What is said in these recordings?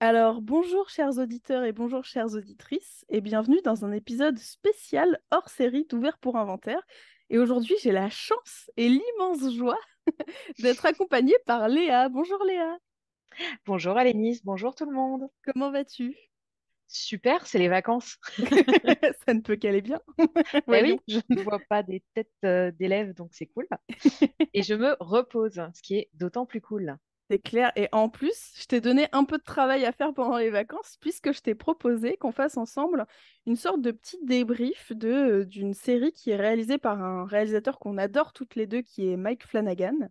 Alors, bonjour chers auditeurs et bonjour chères auditrices, et bienvenue dans un épisode spécial hors série d'Ouvert pour Inventaire. Et aujourd'hui, j'ai la chance et l'immense joie d'être accompagnée par Léa. Bonjour Léa, Bonjour Alénis, bonjour tout le monde. comment vas-tu? Super, c'est les vacances. Ça ne peut qu'aller bien, Eh oui, voyons. je ne vois pas des têtes d'élèves, donc c'est cool. Et je me repose, ce qui est d'autant plus cool. C'est clair. Et en plus, je t'ai donné un peu de travail à faire pendant les vacances, puisque je t'ai proposé qu'on fasse ensemble une sorte de petit débrief d'une série qui est réalisée par un réalisateur qu'on adore toutes les deux, qui est Mike Flanagan,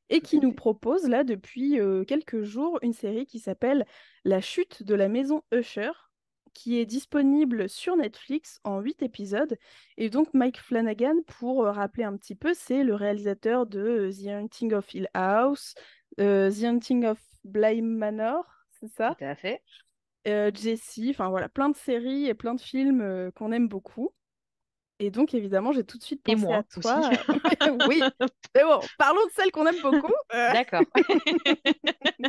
et Tout qui à nous fait. propose là depuis quelques jours une série qui s'appelle La chute de la maison Usher, qui est disponible sur Netflix en 8 épisodes. Et donc Mike Flanagan, pour rappeler un petit peu, c'est le réalisateur de The Haunting of Hill House, The Haunting of Bly Manor, c'est Tout ça? à fait. Jessie, enfin voilà, plein de séries et plein de films qu'on aime beaucoup. Et donc, évidemment, j'ai tout de suite Et pensé à moi aussi. toi. Oui, mais bon, parlons de celle qu'on aime beaucoup. D'accord. Non,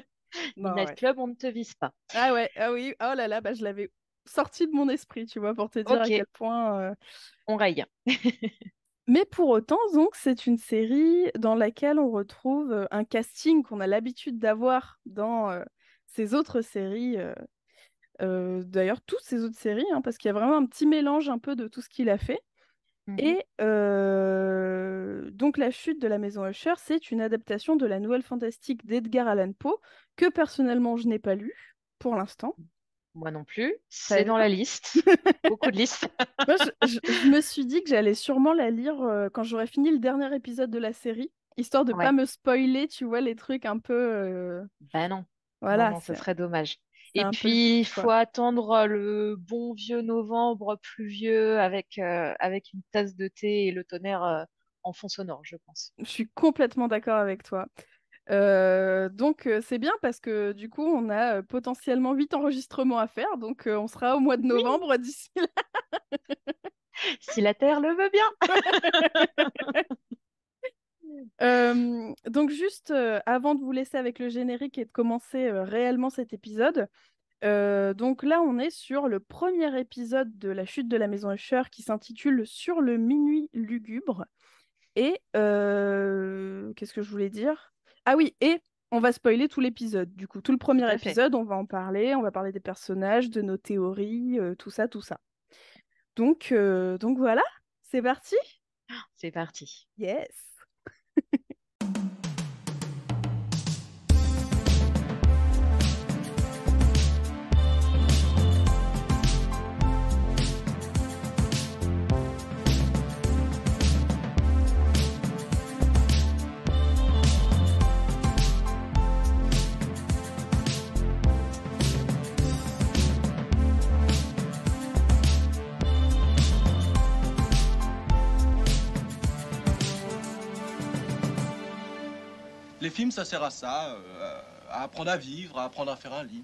Midnight ouais. Club, on ne te vise pas. Ah ouais, ah oui, oh là là, bah, je l'avais sorti de mon esprit, tu vois, pour te dire Ok, à quel point. on raye. Mais pour autant, donc, c'est une série dans laquelle on retrouve un casting qu'on a l'habitude d'avoir dans ces autres séries. D'ailleurs, toutes ces autres séries, hein, parce qu'il y a vraiment un petit mélange un peu de tout ce qu'il a fait. Mhm. Et donc, La chute de la maison Usher, c'est une adaptation de la Nouvelle Fantastique d'Edgar Allan Poe, que personnellement je n'ai pas lu pour l'instant. Moi non plus, Très c'est bien. dans la liste. Beaucoup de listes. Moi, je me suis dit que j'allais sûrement la lire quand j'aurais fini le dernier épisode de la série, histoire de pas Ouais. me spoiler, tu vois, les trucs un peu. Bah non, non, Voilà, non, ce c'est serait dommage. c'est Et un peu le puis, il but, faut quoi. attendre le bon vieux novembre pluvieux avec une tasse de thé et le tonnerre en fond sonore, je pense. Je suis complètement d'accord avec toi. Donc, c'est bien parce que du coup, on a potentiellement 8 enregistrements à faire, donc on sera au mois de Oui, novembre d'ici là. si la Terre le veut bien. Donc juste avant de vous laisser avec le générique et de commencer réellement cet épisode, donc là on est sur le premier épisode de La chute de la maison Usher qui s'intitule Sur le minuit lugubre. Et qu'est-ce que je voulais dire? Ah oui, et on va spoiler tout l'épisode. Du coup, tout le Tout premier à fait. épisode, on va parler des personnages, de nos théories, tout ça, tout ça. Donc voilà, c'est parti? C'est parti. Yes! Les films, ça sert à ça, à apprendre à vivre, à apprendre à faire un lit.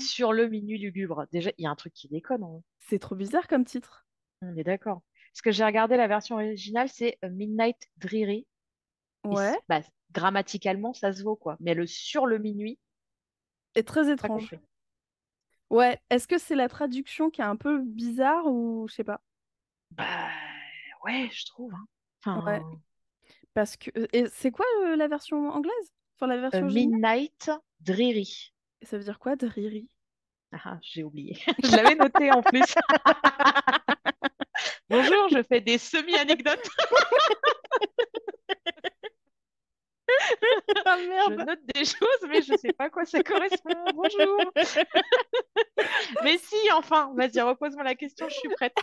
Sur le minuit lugubre, déjà, il y a un truc qui déconne, C'est trop bizarre comme titre. on est d'accord. Parce que j'ai regardé la version originale, c'est Midnight Dreary. Et Ouais, bah, grammaticalement, ça se vaut, quoi. Mais le sur le minuit, et très pas étrange. compris. Ouais, est-ce que c'est la traduction qui est un peu bizarre ou je sais pas? Bah, ouais, je trouve, hein. Ouais, Enfin, parce que et c'est quoi la version anglaise? Enfin la version originale? Midnight Dreary. Ça veut dire quoi de Riri? Ah, j'ai oublié. Je l'avais noté en plus. Bonjour, je fais des semi-anecdotes. Ah Je merde! note des choses, mais je sais pas à quoi ça correspond. Bonjour. Mais si, enfin, vas-y, repose-moi la question, je suis prête.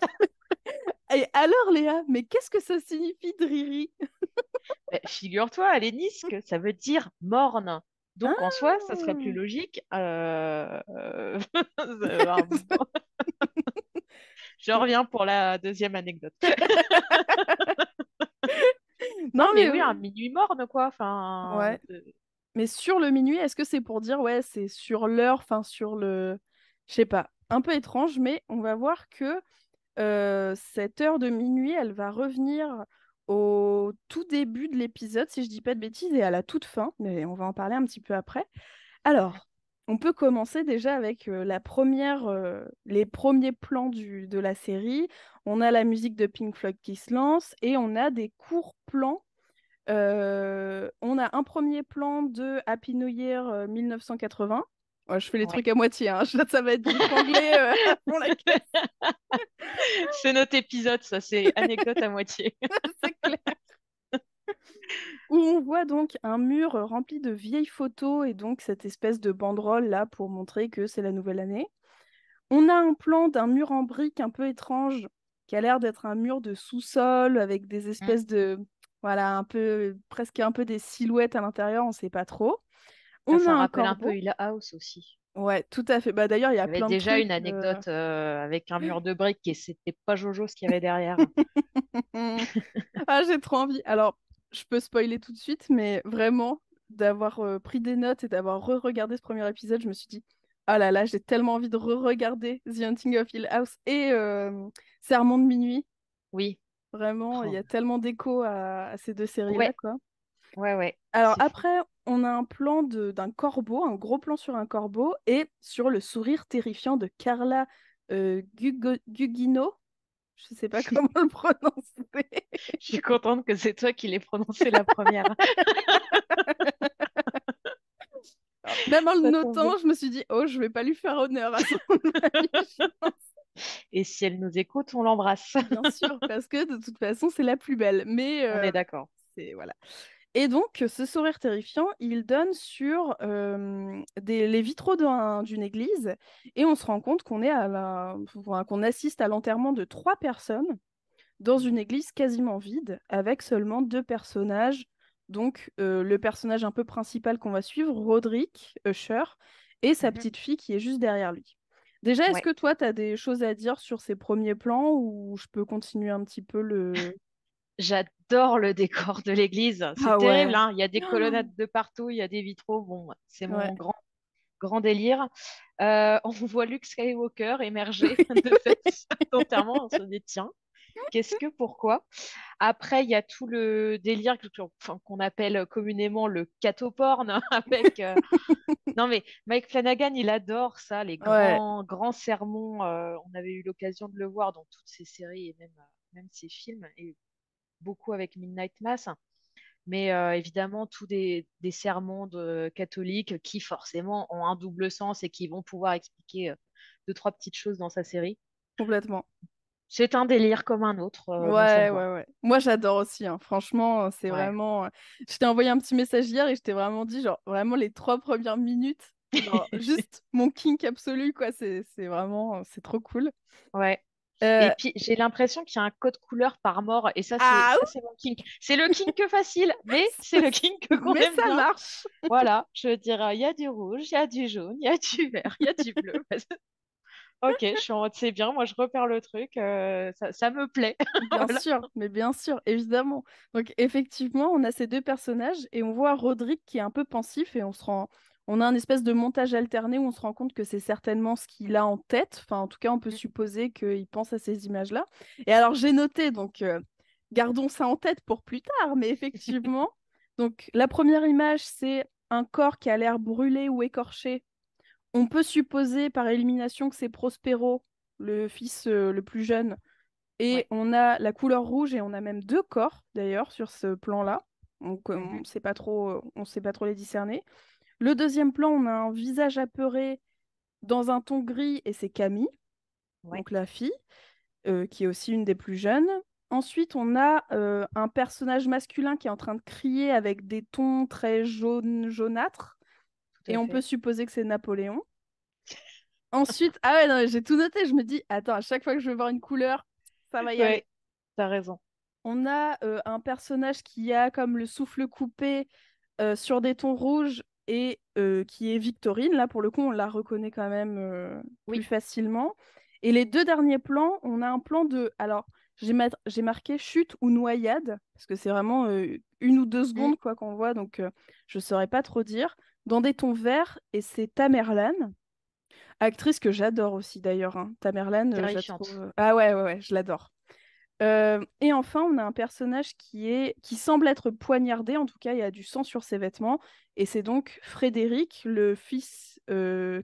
Et alors Léa, mais qu'est-ce que ça signifie de Riri? Figure-toi, Alénisque, ça veut dire morne. Donc, en Ah! soi, ça serait plus logique. Bon, je reviens pour la deuxième anecdote. Non, Non mais mais oui, un minuit morne, quoi. Enfin, ouais. Mais sur le minuit, est-ce que c'est pour dire ouais, c'est sur l'heure, enfin sur le je sais pas, un peu étrange, mais on va voir que cette heure de minuit, elle va revenir au tout début de l'épisode, si je dis pas de bêtises, et à la toute fin, mais on va en parler un petit peu après. Alors, on peut commencer déjà avec les premiers plans de la série. On a la musique de Pink Floyd qui se lance et on a des courts plans. On a un premier plan de Happy New Year 1980. Ouais, je fais les Ouais. trucs à moitié, hein. Ça va être du franglais à fond la caisse, C'est notre épisode, ça, c'est anecdote à moitié. c'est clair. Où on voit donc un mur rempli de vieilles photos et donc cette espèce de banderole là pour montrer que c'est la nouvelle année. On a un plan d'un mur en briques un peu étrange qui a l'air d'être un mur de sous-sol avec des Mm. espèces de, voilà, un peu, presque un peu des silhouettes à l'intérieur, on ne sait pas trop. Ah, On a ça un rappelle un peu corbeau. Hill House aussi. Ouais, tout à fait. Bah, d'ailleurs, il y Il a y avait plein de déjà trucs. une anecdote avec un mur de briques et c'était pas Jojo ce qu'il y avait derrière. Ah, j'ai trop envie. Alors, je peux spoiler tout de suite, mais vraiment, d'avoir pris des notes et d'avoir re-regardé ce premier épisode, je me suis dit, ah là là, j'ai tellement envie de re-regarder The Hunting of Hill House et Sermon de minuit. Oui. Vraiment, il y Oh. a tellement d'écho à ces deux séries-là, Ouais, quoi. ouais, Alors c'est fou. après, on a un plan d'un corbeau, un gros plan sur un corbeau et sur le sourire terrifiant de Carla Gugino. Je sais pas comment le prononcer. Je suis contente que c'est toi qui l'aies prononcé la première. Alors, même en le Ça tombe bien. notant, je me suis dit, oh, je vais pas lui faire honneur à son famille, je pense. Et si elle nous écoute, on l'embrasse. Bien sûr, parce que de toute façon, c'est la plus belle. Mais On est d'accord. c'est voilà. Et donc, ce sourire terrifiant, il donne sur les vitraux d'une église, et on se rend compte qu'on assiste à l'enterrement de 3 personnes dans une église quasiment vide, avec seulement 2 personnages. Donc, le personnage un peu principal qu'on va suivre, Roderick Usher, et sa Mhm. petite fille qui est juste derrière lui. Déjà, est-ce Ouais. que toi, tu as des choses à dire sur ces premiers plans ou je peux continuer un petit peu le... J'adore le décor de l'église. C'est Ah terrible, ouais. hein. Il y a des colonnades de partout, il y a des vitraux. Bon, c'est Ouais. mon grand délire. On voit Luke Skywalker émerger de cet enterrement. On se dit, tiens, qu'est-ce que, pourquoi? Après, il y a tout le délire enfin, qu'on appelle communément le catoporn avec. Non, mais Mike Flanagan, il adore ça, les Ouais, grands sermons. On avait eu l'occasion de le voir dans toutes ses séries et même ses films, et beaucoup avec Midnight Mass. Mais évidemment, tous des sermons catholiques qui forcément ont un double sens et qui vont pouvoir expliquer deux, trois petites choses dans sa série. complètement. C'est un délire comme un autre. Moi, ça me Ouais, va. ouais, ouais. Moi, j'adore aussi, hein. Franchement, c'est Ouais. vraiment... Je t'ai envoyé un petit message hier et je t'ai vraiment dit, genre, vraiment les 3 premières minutes, genre, juste mon kink absolu, quoi. C'est vraiment... C'est trop cool. Ouais. Et Euh, puis, j'ai l'impression qu'il y a un code couleur par mort. Et ça, Ah c'est mon kink. C'est le kink facile, mais c'est le kink qu'on mais aime ça bien. marche. Voilà. Je veux dire, il y a du rouge, il y a du jaune, il y a du vert, il y a du bleu. Ok, je suis en mode, c'est bien. Moi, je repère le truc. Ça me plaît. Bien Voilà. sûr, mais bien sûr, évidemment. Donc effectivement, on a ces 2 personnages et on voit Roderick qui est un peu pensif et on a un espèce de montage alterné où on se rend compte que c'est certainement ce qu'il a en tête. Enfin, en tout cas, on peut supposer qu'il pense à ces images-là. Et alors j'ai noté, donc gardons ça en tête pour plus tard, mais effectivement, donc la première image, c'est un corps qui a l'air brûlé ou écorché. On peut supposer par élimination que c'est Prospero, le fils le plus jeune et Ouais. on a la couleur rouge et on a même 2 corps d'ailleurs sur ce plan-là. Donc Mhm. on sait pas trop les discerner. Le deuxième plan, on a un visage apeuré dans un ton gris et c'est Camille, Ouais. donc la fille, qui est aussi une des plus jeunes. Ensuite, on a un personnage masculin qui est en train de crier avec des tons très jaunâtres Tout et à on peut fait. supposer que c'est Napoléon. Ensuite, ah ouais, non, j'ai tout noté. Je me dis, attends, à chaque fois que je veux voir une couleur, ça va y aller. Ouais, t'as raison. On a un personnage qui a comme le souffle coupé sur des tons rouges et qui est Victorine. Là, pour le coup, on la reconnaît quand même plus Oui. facilement. Et les 2 derniers plans, on a un plan de... Alors, j'ai marqué chute ou noyade, parce que c'est vraiment 1 ou 2 secondes Mm. quoi qu'on voit, donc je ne saurais pas trop dire. Dans des tons verts, et c'est Tamerlan, actrice que j'adore aussi d'ailleurs, hein. Tamerlan, je la trouve... Terrifiante. Ah ouais, ouais, ouais, je l'adore. Et enfin, on a un personnage qui semble être poignardé, en tout cas, il y a du sang sur ses vêtements, et c'est donc Frédéric, le fils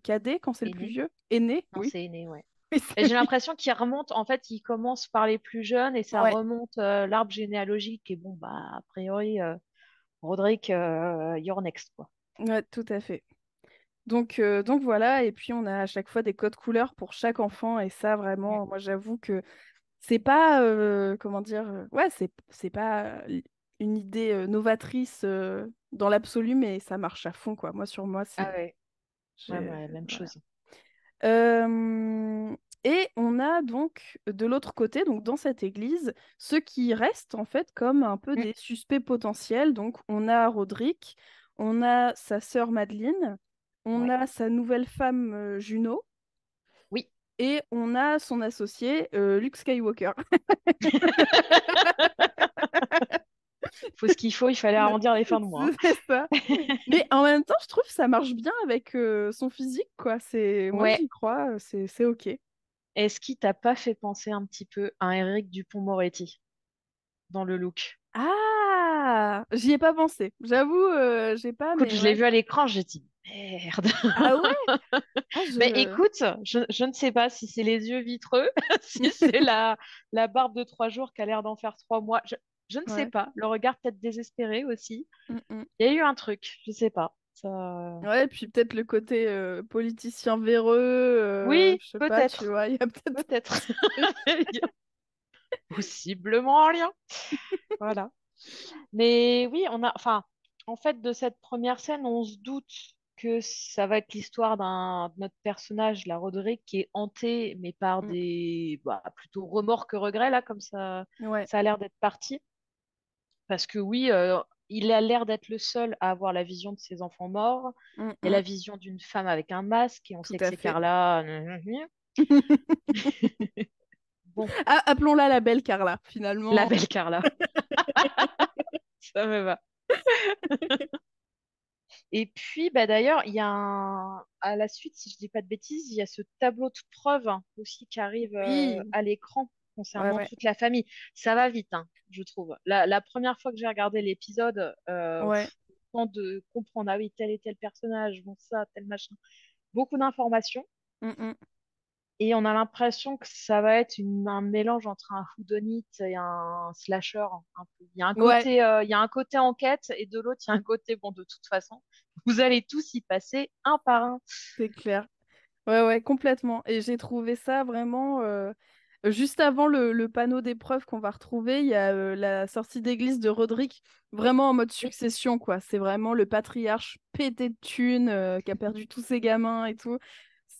cadet, quand c'est le plus Aîné? vieux, aîné, Non, oui. c'est aîné, ouais. Oui, Et c'est j'ai lui. l'impression qu'il remonte, en fait, il commence par les plus jeunes et ça Ouais, remonte l'arbre généalogique. Et bon, bah, a priori, Roderick, you're next, quoi. ouais, tout à fait. Donc voilà, et puis on a à chaque fois des codes couleurs pour chaque enfant, et ça, Mm. vraiment, moi j'avoue que c'est pas, comment dire, ouais, c'est pas une idée novatrice dans l'absolu, mais ça marche à fond, quoi. Moi, sur moi, Ah ouais, ouais, j'ai, ouais, même voilà. chose. Euh, et on a donc de l'autre côté, donc dans cette église, ceux qui restent en fait comme un peu Mm. des suspects potentiels. Donc on a Roderick, on a sa sœur Madeleine, on Ouais. a sa nouvelle femme Juno, Oui. et on a son associé Luke Skywalker. Faut ce qu'il faut, il fallait arrondir les fins de mois, C'est ça. Mais en même temps, je trouve que ça marche bien avec son physique, quoi. hein. Moi, Ouais. j'y crois, c'est OK. Est-ce qu'il t'a pas fait penser un petit peu à Éric Dupond-Moretti dans le look? Ah, j'y ai pas pensé. J'avoue, j'ai pas, Écoute, mais je l'ai ouais. vu à l'écran, j'ai dit merde. Ah ouais? Ah, Mais je. écoute, je ne sais pas si c'est les yeux vitreux, si c'est la barbe de 3 jours qui a l'air d'en faire 3 mois. Je ne sais Ouais. pas. Le regard peut-être désespéré aussi. Mm, mm. Il y a eu un truc, je sais pas. Ça... Ouais, et puis peut-être le côté politicien véreux, Oui, je sais pas, tu peut-être, vois, il y a peut-être peut-être. ce truc. Il y a possiblement en lien. Voilà. Mais oui, enfin, en fait, de cette première scène, on se doute que ça va être l'histoire de notre personnage, la Roderick, qui est hanté, mais par Mm. des plutôt remords que regrets, là, comme Ouais. ça a l'air d'être parti. Parce que oui, il a l'air d'être le seul à avoir la vision de ses enfants morts. Mm, Il y a mm. la vision d'une femme avec un masque, et on Tout sait que à c'est fait. Carla. Bon, Ah, appelons-la la belle Carla, la finalement. belle Carla, ça me va. Et puis, bah, d'ailleurs, il y a à la suite, si je dis pas de bêtises, il y a ce tableau de preuve hein, aussi qui arrive Oui. à l'écran Ouais, concernant ouais. toute la famille. Ça va vite, hein, je trouve. La première fois que j'ai regardé l'épisode, Ouais. le temps de comprendre, ah oui, tel et tel personnage, bon ça, tel machin, beaucoup d'informations. Mm, mm. Et on a l'impression que ça va être un mélange entre un whodunit et un slasher, hein, un peu. Ouais, Il y a un côté enquête et de l'autre, il y a un côté, bon, de toute façon, vous allez tous y passer un par un. c'est clair. Ouais, ouais, complètement. Et j'ai trouvé ça vraiment. Juste avant le panneau d'épreuves qu'on va retrouver, il y a la sortie d'église de Roderick, vraiment en mode Oui, succession, quoi. C'est vraiment le patriarche pété de thunes, qui a perdu tous ses gamins et tout.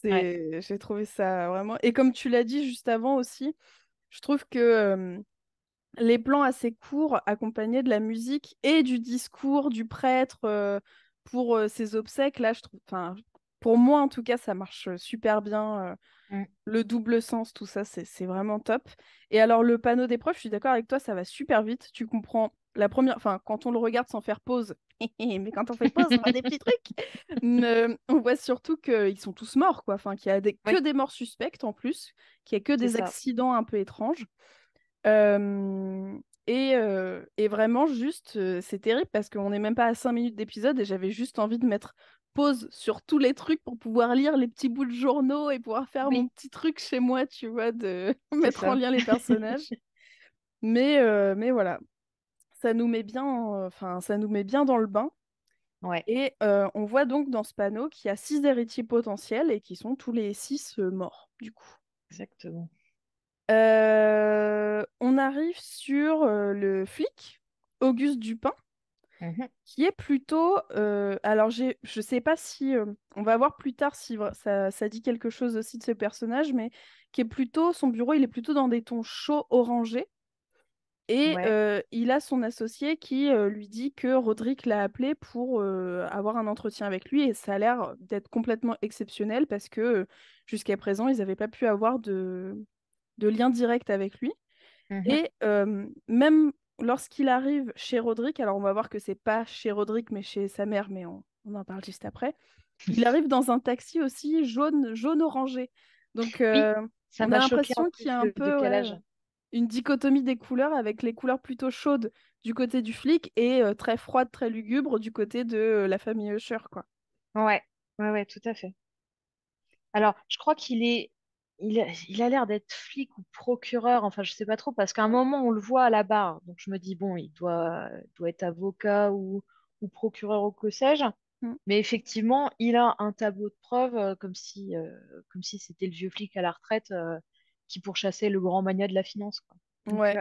ouais, J'ai trouvé ça vraiment. Et comme tu l'as dit juste avant aussi, je trouve que les plans assez courts, accompagnés de la musique et du discours du prêtre pour ses obsèques, là, je trouve. Enfin, pour moi, en tout cas, ça marche super bien. mm, Le double sens, tout ça, c'est vraiment top. Et alors, le panneau d'épreuve, je suis d'accord avec toi, ça va super vite. Tu comprends la première, enfin, quand on le regarde sans faire pause, mais quand on fait pause, on voit des petits trucs. On voit surtout qu'ils sont tous morts, quoi. Enfin, qu'il y a que oui, des morts suspectes en plus, qu'il y a que c'est des ça. accidents un peu étranges. Euh, et vraiment, juste, c'est terrible parce qu'on n'est même pas à 5 minutes d'épisode et j'avais juste envie de mettre pause sur tous les trucs pour pouvoir lire les petits bouts de journaux et pouvoir faire mon Oui, petit truc chez moi, tu vois, de c'est mettre en ça. lien les personnages. Mais voilà, ça nous met bien, enfin, ça nous met bien dans le bain. Ouais, Et on voit donc dans ce panneau qu'il y a 6 héritiers potentiels et qui sont tous les 6 morts, du coup. exactement. On arrive sur le flic, Auguste Dupin, Mhm. qui est plutôt. Alors, je sais pas si. On va voir plus tard si ça dit quelque chose aussi de ce personnage, mais qui est plutôt. Son bureau, il est plutôt dans des tons chauds orangés. Et Ouais. il a son associé qui lui dit que Roderick l'a appelé pour avoir un entretien avec lui. Et ça a l'air d'être complètement exceptionnel parce que jusqu'à présent, ils n'avaient pas pu avoir de lien direct avec lui. Mhm. Et même lorsqu'il arrive chez Roderick, alors on va voir que c'est pas chez Roderick, mais chez sa mère, mais on en parle juste après. Il arrive dans un taxi aussi jaune orangé. Donc Oui, ça on a m'a choqué en l'impression qu'il y plus a un le peu, ouais, décalage. une dichotomie des couleurs avec les couleurs plutôt chaudes du côté du flic et très froides, très lugubres du côté de la famille Usher, quoi. Ouais, ouais, ouais, tout à fait. Alors, je crois il a l'air d'être flic ou procureur, enfin, je sais pas trop, parce qu'à un moment, on le voit à la barre. Donc, je me dis, bon, doit être avocat ou procureur ou que sais-je. Mm. Mais effectivement, il a un tableau de preuves, comme si c'était le vieux flic à la retraite, qui pourchassait le grand mania de la finance, quoi. Donc, Ouais,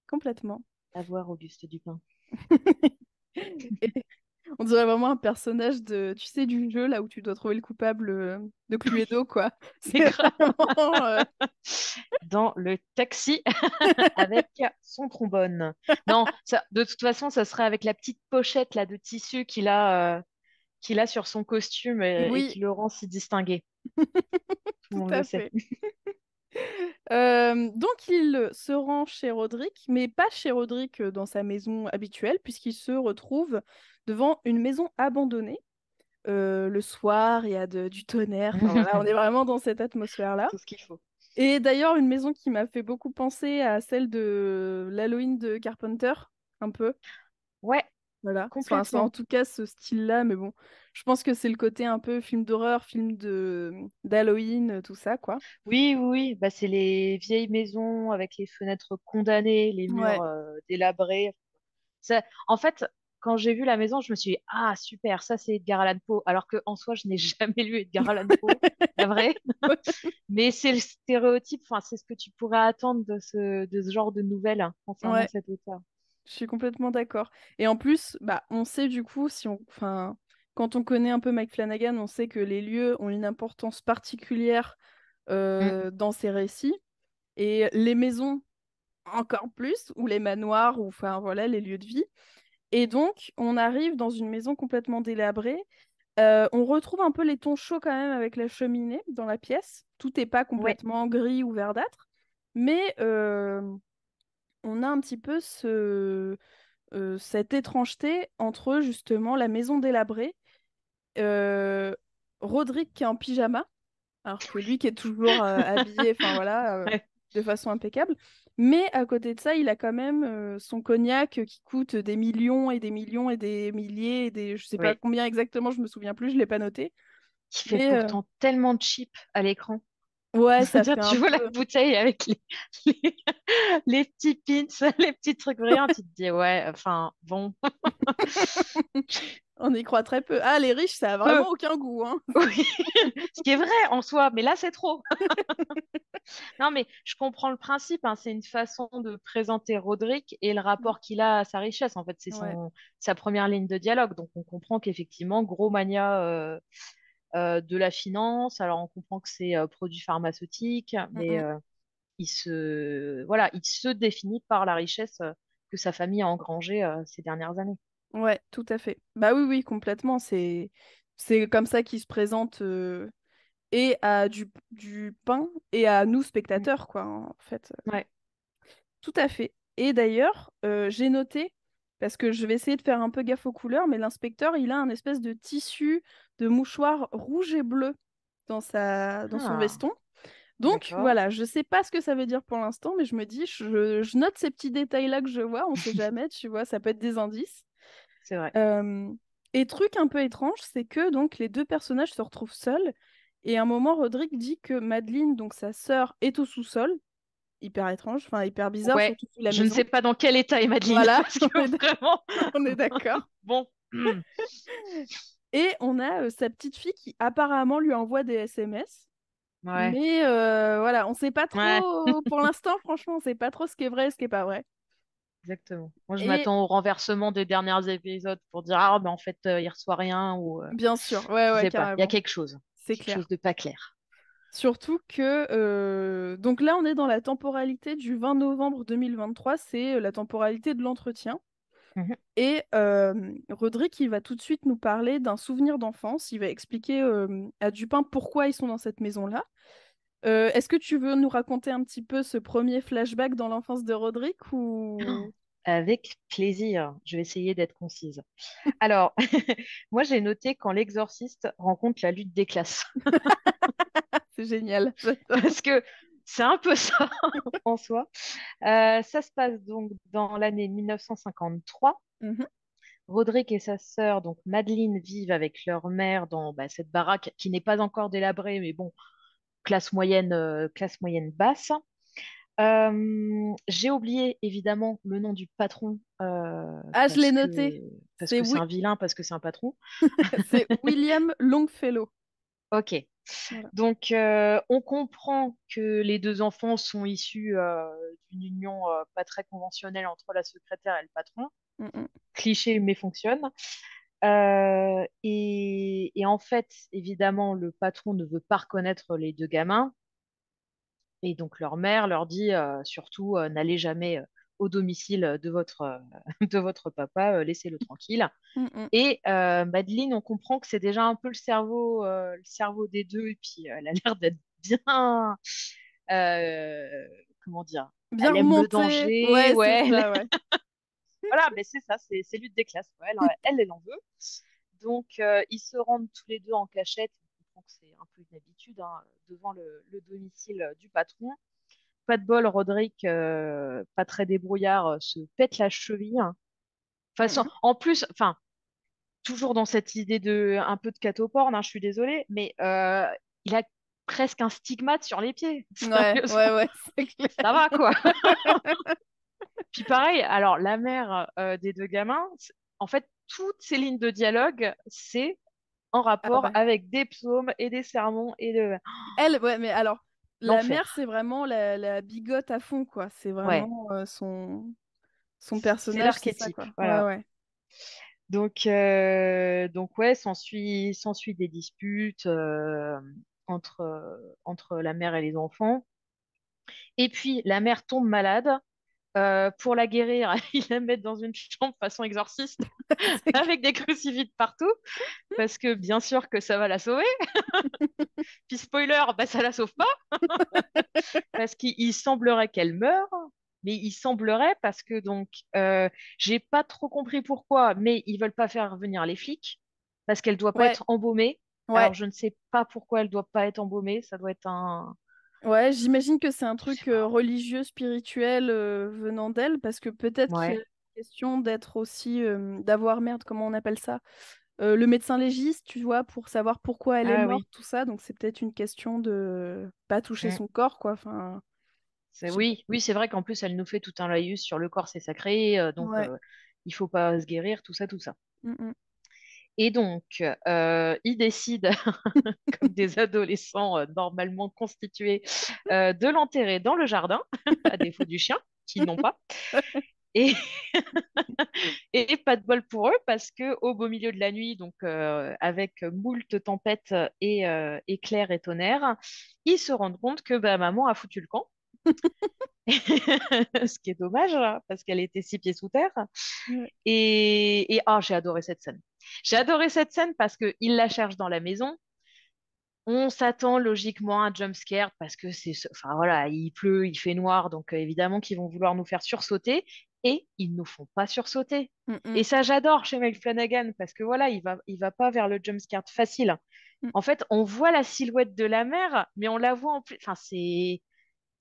complètement. à voir, Auguste Dupin. Et on dirait vraiment un personnage de, tu sais, du jeu là où tu dois trouver le coupable de Cluedo, quoi. Mais C'est grave. vraiment. Dans le taxi avec son trombone. Non, de toute façon, ça serait avec la petite pochette là de tissu qu'il a sur son costume et Oui, qui le rend si distingué. Tout le tout monde le à sait. fait. Donc il se rend chez Roderick, mais pas chez Roderick dans sa maison habituelle, puisqu'il se retrouve devant une maison abandonnée. Le soir, il y a du tonnerre. Enfin voilà, on est vraiment dans cette atmosphère-là. Tout ce qu'il faut. Et d'ailleurs, une maison qui m'a fait beaucoup penser à celle de l'Halloween de Carpenter, un peu. Ouais, Voilà. Enfin, c'est en complètement. tout cas ce style-là, mais bon, je pense que c'est le côté un peu film d'horreur, film de d'Halloween, tout ça, quoi. Oui, oui, oui. Bah, c'est les vieilles maisons avec les fenêtres condamnées, les murs Ouais. délabrés. En fait, quand j'ai vu la maison, je me suis dit, ah, super, ça c'est Edgar Allan Poe. Alors que en soi, je n'ai jamais lu Edgar Allan Poe, la vraie. Mais c'est le stéréotype, enfin, c'est ce que tu pourrais attendre de ce genre de nouvelles hein, concernant Ouais, cet auteur. je suis complètement d'accord. Et en plus, bah, on sait du coup, si on, enfin, quand on connaît un peu Mike Flanagan, on sait que les lieux ont une importance particulière Mm. dans ses récits. Et les maisons encore plus, ou les manoirs, ou enfin voilà, les lieux de vie. Et donc, on arrive dans une maison complètement délabrée. On retrouve un peu les tons chauds quand même avec la cheminée dans la pièce. Tout n'est pas Ouais, complètement gris ou verdâtre, mais on a un petit peu cette étrangeté entre justement la maison délabrée, euh, Roderick qui est en pyjama, alors que lui qui est toujours habillé, enfin voilà, ouais, de façon impeccable. Mais à côté de ça, il a quand même son cognac qui coûte des millions et des millions et des milliers et des, je sais pas oui. combien exactement, je me souviens plus, je l'ai pas noté. Qui fait Mais pourtant tellement cheap à l'écran. ouais, ça C'est-à-dire, fait un tu vois la peu. bouteille avec les, les petits pins, les petits trucs brillants, tu te dis, ouais, enfin, bon, On y croit très peu. Ah, les riches, ça a peu. vraiment aucun goût, hein. Oui, ce qui est vrai en soi, mais là, c'est trop. Non, mais je comprends le principe, hein. C'est une façon de présenter Roderick et le rapport qu'il a à sa richesse. En fait, c'est Ouais. sa première ligne de dialogue. Donc, on comprend qu'effectivement, gros mania de la finance. Alors, on comprend que c'est produits pharmaceutiques, Mm, mais mm. voilà, il se définit par la richesse que sa famille a engrangée ces dernières années. Ouais, tout à fait. Bah oui, oui, complètement. C'est comme ça qu'il se présente et à du pain et à nous, Mm. spectateurs, quoi, en fait. Ouais. Tout à fait. Et d'ailleurs, j'ai noté, parce que je vais essayer de faire un peu gaffe aux couleurs, mais l'inspecteur, il a un espèce de tissu de mouchoir rouge et bleu dans son Ah, veston. Donc d'accord. voilà, je sais pas ce que ça veut dire pour l'instant, mais je me dis, je note ces petits détails-là que je vois, on sait jamais, tu vois, ça peut être des indices. C'est vrai. Euh, et truc un peu étrange, c'est que donc les deux personnages se retrouvent seuls, et à un moment, Roderick dit que Madeleine, donc sa sœur, est au sous-sol, hyper étrange, enfin hyper bizarre, Ouais, surtout sous la je ne maison. sais pas dans quel état est Madeleine, Voilà, parce que vraiment, on est d'accord. bon. Et on a sa petite fille qui apparemment lui envoie des SMS. Ouais, Mais voilà, on sait pas ouais, trop, pour l'instant, franchement, on sait pas trop ce qui est vrai et ce qui est pas vrai. exactement. Moi, je Et m'attends au renversement des derniers épisodes pour dire, ah, ben en fait, il reçoit rien, ou bien sûr, ouais, je ouais, sais pas, il y a carrément, c'est quelque chose clair. de pas clair. Surtout que, donc là, on est dans la temporalité du 20 novembre 2023, c'est la temporalité de l'entretien. Mhm. Et Roderick, il va tout de suite nous parler d'un souvenir d'enfance. Il va expliquer à Dupin pourquoi ils sont dans cette maison-là. Est-ce que tu veux nous raconter un petit peu ce premier flashback dans l'enfance de Roderick ou... Avec plaisir, je vais essayer d'être concise. Alors, moi, j'ai noté quand l'exorciste rencontre la lutte des classes. C'est génial, j'adore. Parce que C'est un peu ça en soi. Ça se passe donc dans l'année 1953. Mhm. Roderick et sa sœur, donc Madeleine, vivent avec leur mère dans cette baraque qui n'est pas encore délabrée, mais bon, classe moyenne basse. J'ai oublié évidemment le nom du patron Ah, je l'ai noté. parce C'est que c'est Wi- un vilain, parce que c'est un patron. c'est William Longfellow. Ok. Voilà. Donc on comprend que les deux enfants sont issus d'une union pas très conventionnelle entre la secrétaire et le patron. Mm, Cliché mais fonctionne. Et en fait, évidemment, le patron ne veut pas reconnaître les deux gamins. Et donc leur mère leur dit surtout n'allez jamais au domicile de de votre papa, laissez-le tranquille. mm, mm. Et Madeleine, on comprend que c'est déjà un peu le cerveau des deux, et puis elle a l'air d'être bien, comment dire, Bien elle aime le remonté. danger, Ouais, c'est ouais, ça, ouais. voilà, mais c'est ça, c'est lutte des classes, ouais, elle en veut. Donc ils se rendent tous les deux en cachette, on comprend que c'est un peu une habitude, hein, devant le domicile du patron. Pas de bol, Roderick, pas très débrouillard, se pète la cheville. Mm, En plus, enfin, toujours dans cette idée de un peu de catoporn, hein, je suis désolée, mais il a presque un stigmate sur les pieds. mm. Ouais, Sérieusement, ouais, ouais, c'est clair. ça va quoi. Puis pareil, alors la mère des deux gamins, en fait, toutes ces lignes de dialogue, c'est en Ah rapport ouais. avec des psaumes et des sermons et de Elle, ouais, mais alors, la mère, l'enfer. c'est vraiment la bigote à fond, quoi. C'est Ouais, vraiment son c'est personnage, c'est ça, l'archétype, quoi. Ouais, voilà. ouais. Donc ouais, s'ensuit des disputes entre la mère et les enfants. Et puis la mère tombe malade. Pour la guérir, ils la mettent dans une chambre façon exorciste C'est clair. avec des crucifix de partout parce que bien sûr que ça va la sauver. Puis spoiler, bah ça la sauve pas parce qu'il semblerait qu'elle meure. Mais il semblerait parce que donc j'ai pas trop compris pourquoi, mais ils veulent pas faire venir les flics parce qu'elle doit pas Ouais, être embaumée. ouais, Alors je ne sais pas pourquoi elle doit pas être embaumée. Ça doit être un, ouais. J'imagine que c'est un je sais truc pas. religieux, spirituel venant d'elle, parce que peut-être qu'il y a Ouais. une question d'être aussi, d'avoir, merde, comment on appelle ça? Le médecin légiste, tu vois, pour savoir pourquoi elle est Ah morte, oui. tout ça. Donc c'est peut-être une question de pas toucher Mm. son corps, quoi. Enfin, je sais pas. Oui, oui, c'est vrai qu'en plus elle nous fait tout un laïus sur le corps, c'est sacré, donc Ouais. il faut pas se guérir, tout ça, tout ça. Mm, mm. Et donc, ils décident, comme des adolescents normalement constitués, de l'enterrer dans le jardin, à défaut du chien, qu'ils n'ont pas. Et, et pas de bol pour eux, parce que au beau milieu de la nuit, donc avec moult tempêtes et éclairs et tonnerres, ils se rendent compte que bah, maman a foutu le camp. Ce qui est dommage, hein, parce qu'elle était 6 pieds sous terre. Ouais. J'ai adoré cette scène. J'ai adoré cette scène parce qu'il la cherche dans la maison. On s'attend logiquement à un jump scare parce que enfin voilà, il pleut, il fait noir, donc évidemment qu'ils vont vouloir nous faire sursauter et ils nous font pas sursauter. Mm, Et mm. ça, j'adore chez Mike Flanagan parce que voilà, il va pas vers le jump scare facile. Mm. En fait, on voit la silhouette de la mer, mais on la voit en plus. Enfin, c'est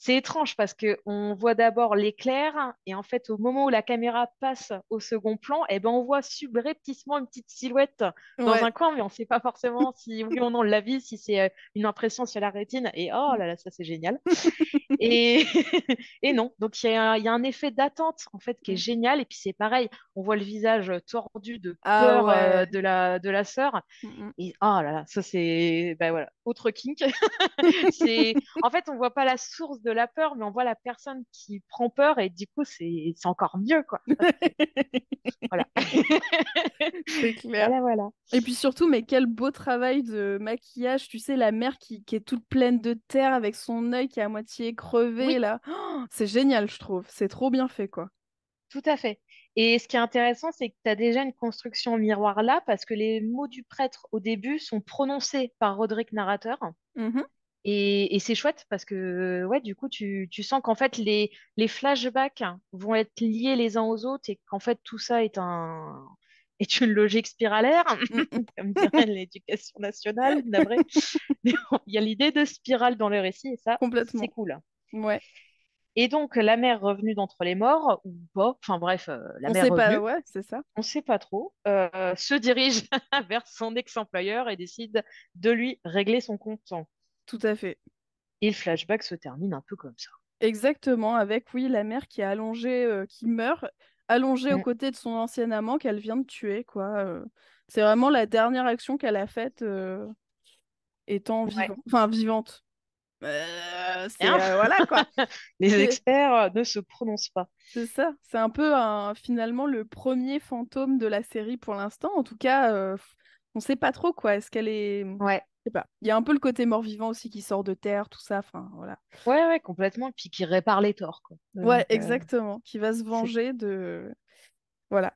étrange parce que on voit d'abord l'éclair et en fait au moment où la caméra passe au second plan, eh ben on voit subrepticement une petite silhouette dans Ouais. un coin, mais on ne sait pas forcément si oui ou non on l'a vu, si c'est une impression sur la rétine. Et oh là là, ça c'est génial. Et, et non, donc il y a un effet d'attente en fait qui est génial. Et puis c'est pareil, on voit le visage tordu de Ah peur ouais. de la sœur. Mm, Et oh là là, ça c'est ben voilà, autre kink. C'est en fait on voit pas la source de la peur, mais on voit la personne qui prend peur et du coup c'est encore mieux quoi. mm. Voilà. C'est clair. Voilà voilà. Et puis surtout, mais quel beau travail de maquillage. Tu sais, la mère qui est toute pleine de terre avec son œil qui est à moitié crevé, Oui, là. Oh, c'est génial, je trouve. C'est trop bien fait, quoi. tout à fait. Et ce qui est intéressant, c'est que tu as déjà une construction miroir là, parce que les mots du prêtre au début sont prononcés par Roderick narrateur. Mhm. Et c'est chouette parce que ouais, du coup, tu sens qu'en fait, les flashbacks vont être liés les uns aux autres et qu'en fait, tout ça est une logique spiralaire, Mm, mm. comme dirait l'éducation nationale, navré. Mais bon, il y a l'idée de spirale dans le récit et ça, c'est Complètement. cool. Ouais. Et donc, la mère revenue d'entre les morts, ou pas, enfin bref, la On mère sait pas, revenue, ouais, c'est ça. on ne sait pas trop, se dirige vers son ex-employeur et décide de lui régler son compte. Tout à fait. Et le flashback se termine un peu comme ça. Exactement, avec, oui, la mère qui est allongée, qui meurt, allongée aux Mm. côtés de son ancien amant qu'elle vient de tuer, quoi. C'est vraiment la dernière action qu'elle a faite étant Ouais. vivante. Hein. Voilà, quoi. Les C'est experts ne se prononcent pas. c'est ça. C'est un peu finalement le premier fantôme de la série pour l'instant. En tout cas, on sait pas trop, quoi. Est-ce qu'elle est... Je Ouais, sais pas. Il y a un peu le côté mort-vivant aussi qui sort de terre, tout ça. Enfin, voilà. ouais, ouais, complètement. Puis qui répare les torts, quoi. Ouais, Donc, exactement. Qui va se c'est venger de... Voilà.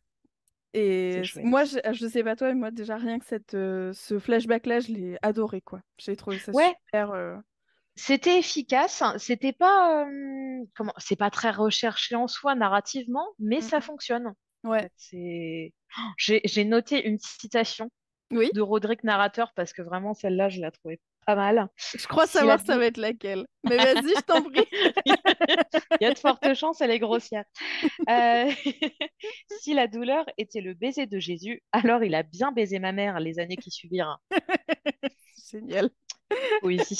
c'est Et moi, chouette. je sais pas toi, mais moi, déjà, rien que ce flashback-là, je l'ai adoré, quoi. J'ai trouvé ça Ouais, super. c'était efficace. C'était pas, comment, c'est pas très recherché en soi narrativement, mais ça Mhm. fonctionne. En Ouais. fait, c'est. J'ai noté une citation Oui, de Roderick narrateur parce que vraiment celle-là, je la trouvais pas mal. je crois Si la savoir ça dou- va être laquelle. Mais vas-y, je t'en prie. Il y a de fortes chances, elle est grossière. Euh, Si la douleur était le baiser de Jésus, alors il a bien baisé ma mère les années qui suivirent. C'est génial. Poésie.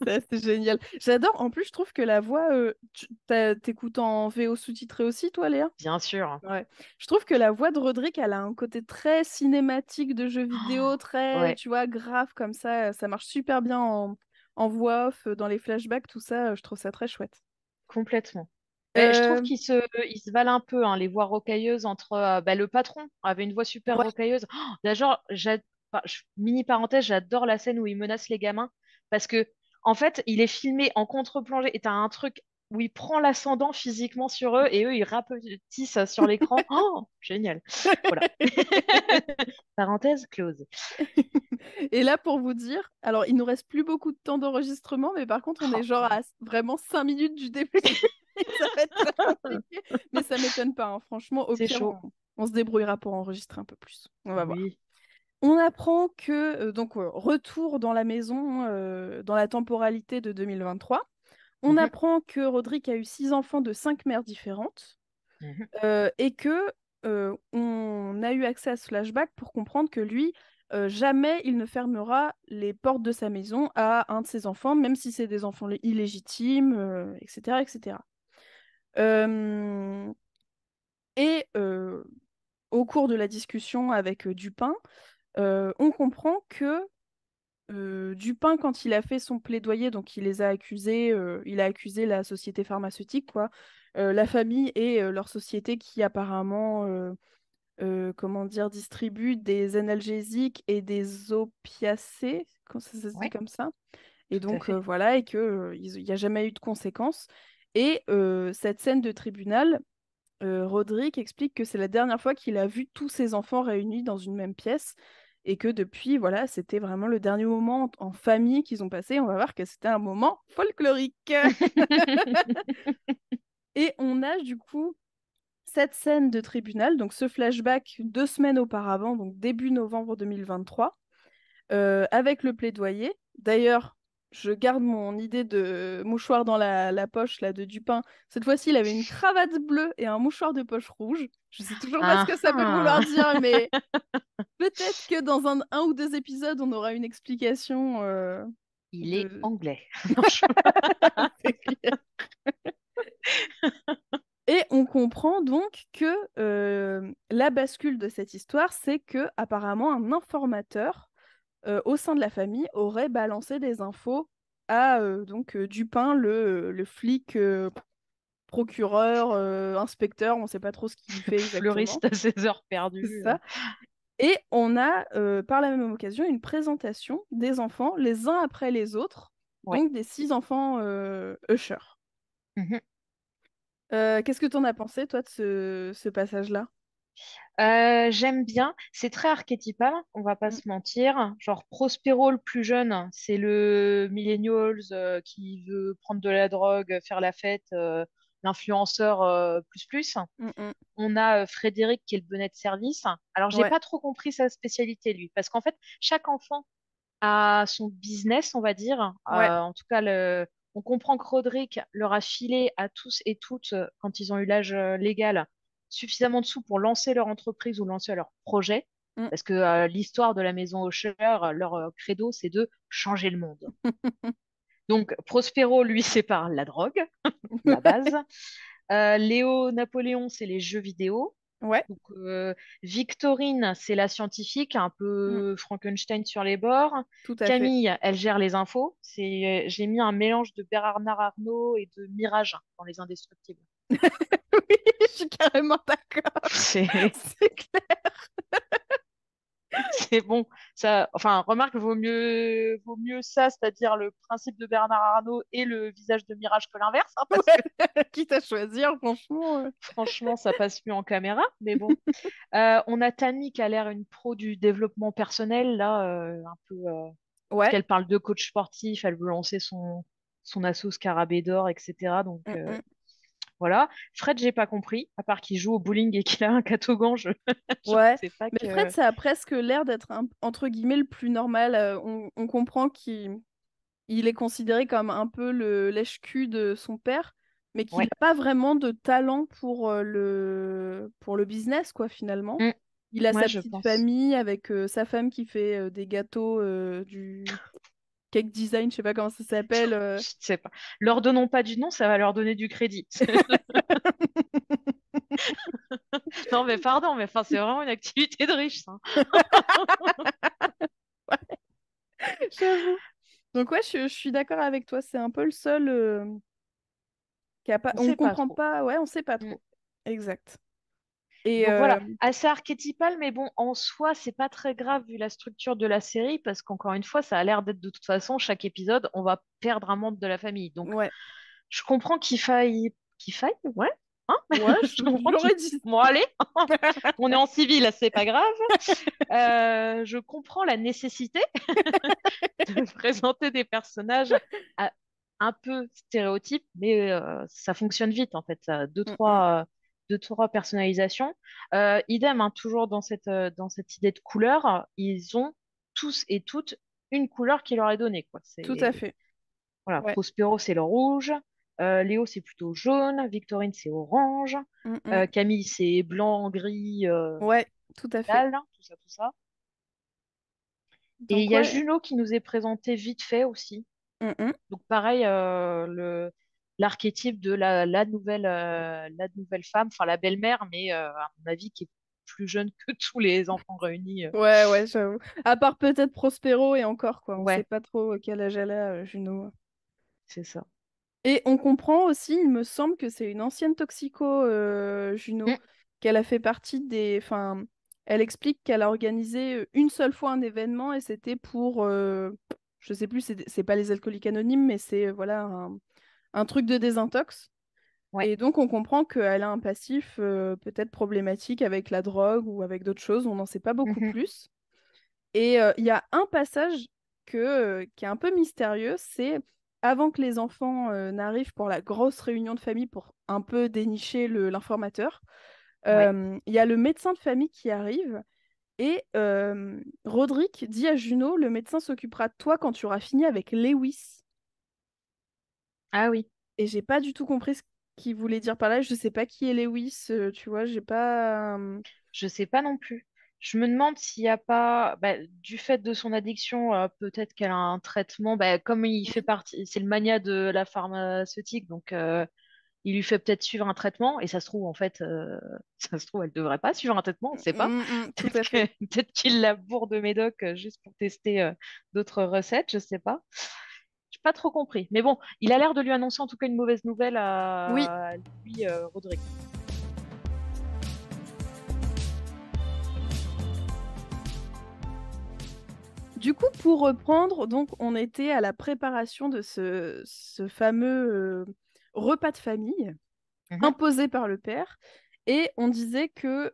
C'est génial. J'adore. En plus, je trouve que la voix, t'écoutes en VO sous-titré aussi, toi, Léa? Bien sûr. Ouais. Je trouve que la voix de Roderick, elle a un côté très cinématique de jeu vidéo, très, Ouais, tu vois, grave comme ça. Ça marche super bien en voix off, dans les flashbacks, tout ça. Je trouve ça très chouette. complètement. Mais je trouve Euh, qu'ils se valent un peu, hein, les voix rocailleuses entre bah, le patron avait une voix super ouais, rocailleuse. D'ailleurs, enfin, mini parenthèse, j'adore la scène où il menace les gamins parce que en fait, il est filmé en contre-plongée et t'as un truc où il prend l'ascendant physiquement sur eux et eux ils rapetissent sur l'écran. Oh, génial. Voilà. Parenthèse close. Et là, pour vous dire, alors il nous reste plus beaucoup de temps d'enregistrement, mais par contre, on est Oh, genre à vraiment 5 minutes du début. Ça va être très compliqué. Mais ça m'étonne pas, hein. Franchement, au c'est pire, chaud. on se débrouillera pour enregistrer un peu plus. On va voir. Oui. On apprend que, retour dans la maison, dans la temporalité de 2023. On Mhm, apprend que Roderick a eu 6 enfants de 5 mères différentes, mhm. et que on a eu accès à ce flashback pour comprendre que lui, jamais il ne fermera les portes de sa maison à un de ses enfants, même si c'est des enfants illégitimes, etc., etc. Euh, et au cours de la discussion avec Dupin, on comprend que Dupin, quand il a fait son plaidoyer, donc il les a accusés, il a accusé la société pharmaceutique, quoi, la famille et leur société qui apparemment, comment dire, distribue des analgésiques et des opiacés, quand ça se dit Ouais, comme ça. Et tout à donc fait. voilà, et que il n'y a jamais eu de conséquences. Et cette scène de tribunal, Roderick explique que c'est la dernière fois qu'il a vu tous ses enfants réunis dans une même pièce et que depuis, voilà, c'était vraiment le dernier moment en famille qu'ils ont passé. On va voir que c'était un moment folklorique. Et on a du coup cette scène de tribunal, donc ce flashback 2 semaines auparavant, donc début novembre 2023, avec le plaidoyer. D'ailleurs, je garde mon idée de mouchoir dans la poche là, de Dupin. Cette fois-ci, il avait une cravate bleue et un mouchoir de poche rouge. Je sais toujours pas ce Ah, que ça peut vouloir ah. dire, mais peut-être que dans un ou deux épisodes, on aura une explication Il est de... anglais. Non, C'est clair. Et on comprend donc que la bascule de cette histoire, c'est que apparemment un informateur au sein de la famille aurait balancé des infos à Dupin, le flic, procureur, inspecteur, on ne sait pas trop ce qu'il fait exactement. Fleuriste à ses heures C'est perdues. ça. Et on a par la même occasion une présentation des enfants les uns après les autres, Ouais. donc des 6 enfants Usher. Mhm. Qu'est-ce que tu en as pensé, toi, de ce passage-là? J'aime bien. C'est très archétypal, on va pas Mm. se mentir. Genre Prospero le plus jeune, c'est le millennials qui veut prendre de la drogue, faire la fête, l'influenceur plus plus. Mm, mm. On a Frédéric qui est le bonnet de service. Alors j'ai Ouais, pas trop compris sa spécialité lui, parce qu'en fait chaque enfant a son business, on va dire. ouais, En tout cas On comprend que Roderick leur a filé à tous et toutes, quand ils ont eu l'âge légal, suffisamment de sous pour lancer leur entreprise ou lancer leur projet. Mm. Parce que l'histoire de la maison Usher, leur credo, c'est de changer le monde. Donc, Prospero, lui, c'est par la drogue, la base. Léo Napoléon, c'est les jeux vidéo. Ouais, Donc, Victorine, c'est la scientifique, un mm, peu Frankenstein sur les bords. tout à fait. Camille, elle gère les infos. J'ai mis un mélange de Bernard Arnault et de Mirage dans Les Indestructibles. Oui, je suis carrément d'accord. C'est C'est clair. c'est bon. Ça, enfin, remarque, vaut mieux ça, c'est-à-dire le principe de Bernard Arnault et le visage de Mirage que l'inverse, hein, parce que Ouais. Quitte à choisir, franchement. franchement, ça passe mieux en caméra. Mais bon. On a Tammy qui a l'air une pro du développement personnel, là, un peu. Parce Ouais. qu'elle parle de coach sportif, elle veut lancer son asso Scarabée d'or, etc. Donc Mm, mm. voilà. Fred, j'ai pas compris, à part qu'il joue au bowling et qu'il a un catogan, je Ouais. sais pas Mais Fred, que. ça a presque l'air d'être entre guillemets le plus normal. On comprend qu'il est considéré comme un peu le lèche-cul de son père, mais qu'il Ouais. n'a pas vraiment de talent pour le business, quoi, finalement. Mm. Il a Ouais, sa je petite pense. famille avec sa femme qui fait des gâteaux, du cake design, je sais pas comment ça s'appelle. Je sais pas. Leur donnons pas du nom, ça va leur donner du crédit. Non, mais pardon, mais enfin, c'est vraiment une activité de riche, ça. J'avoue. Donc ouais, je suis d'accord avec toi. C'est un peu le seul qui a pas. On On sait pas comprend trop. pas. Ouais, on sait pas Mm. trop. Exact. Et Donc voilà, assez archétypal, mais bon, en soi, c'est pas très grave vu la structure de la série, parce qu'encore une fois, ça a l'air d'être de toute façon, chaque épisode, on va perdre un membre de la famille. Donc ouais, je comprends qu'il faille, ouais, hein. ouais, Je comprends qu'il. j'aurais dit. Bon, allez, on est en civil, c'est pas grave. Je comprends la nécessité de présenter des personnages à- un peu stéréotypes, mais ça fonctionne vite en fait. Ça, Mm, mm. deux, trois personnalisations. Idem, hein, toujours dans cette idée de couleur, ils ont tous et toutes une couleur qui leur est donnée, quoi. Tout à C'est, fait. voilà, Ouais. Prospero, c'est le rouge. Léo, c'est plutôt jaune. Victorine, c'est orange. Mm, mm. Camille, c'est blanc, gris, Ouais, tout à fait. dalle, hein, tout ça, tout ça. Et il Donc y a ouais. Juno qui nous est présenté vite fait aussi. Mm, mm. Donc pareil, l'archétype de la nouvelle femme, enfin la belle-mère, mais à mon avis qui est plus jeune que tous les enfants réunis. Ouais, ouais, j'avoue. À part peut-être Prospero et encore, quoi. On sait Ouais, pas trop quel âge elle a, Juno. c'est ça. Et on comprend aussi, il me semble que c'est une ancienne toxico, Mm, Juno, qu'elle a fait partie des. Enfin, elle explique qu'elle a organisé une seule fois un événement et c'était pour. Je sais plus, c'est pas les alcooliques anonymes, mais c'est voilà un truc de désintox. ouais. Et donc on comprend qu'elle a un passif peut-être problématique avec la drogue ou avec d'autres choses, on n'en sait pas beaucoup Mhm. plus. Et il y a un passage qui est un peu mystérieux, c'est avant que les enfants n'arrivent pour la grosse réunion de famille pour un peu dénicher l'informateur, Ouais. il y a le médecin de famille qui arrive et Roderick dit à Juno, le médecin s'occupera de toi quand tu auras fini avec Lewis. Ah oui, Et j'ai pas du tout compris ce qu'il voulait dire par là, je sais pas qui est Lewis, tu vois, j'ai pas... je sais pas non plus. Je me demande s'il n'y a pas, bah, du fait de son addiction, peut-être qu'elle a un traitement, bah, comme il fait partie, c'est le mania de la pharmaceutique, donc il lui fait peut-être suivre un traitement, et ça se trouve, en fait, ça se trouve, elle devrait pas suivre un traitement, on ne sait pas. Tout à fait. Peut-être qu'il la bourre de médoc juste pour tester d'autres recettes, je sais pas. J'ai pas trop compris. Mais bon, il a l'air de lui annoncer en tout cas une mauvaise nouvelle Oui, à lui, Roderick. du coup, pour reprendre, donc on était à la préparation de ce fameux repas de famille Mhm. imposé par le père, et on disait que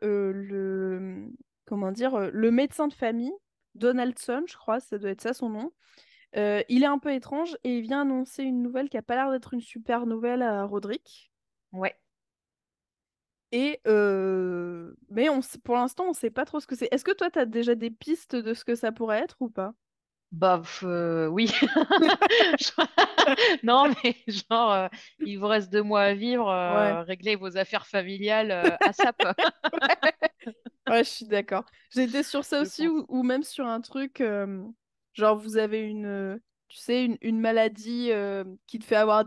comment dire, le médecin de famille, Donaldson, je crois, ça doit être ça son nom, il est un peu étrange et il vient annoncer une nouvelle qui a pas l'air d'être une super nouvelle à Roderick. Ouais. Et mais pour l'instant, on sait pas trop ce que c'est. Est-ce que toi, tu as déjà des pistes de ce que ça pourrait être ou pas? Bah, oui. Non, mais genre, il vous reste 2 mois à vivre, Ouais. réglez vos affaires familiales à SAP, Ouais, je suis d'accord. J'étais sur ça je aussi, pense. ou même sur un truc, genre vous avez tu sais, une maladie qui te fait avoir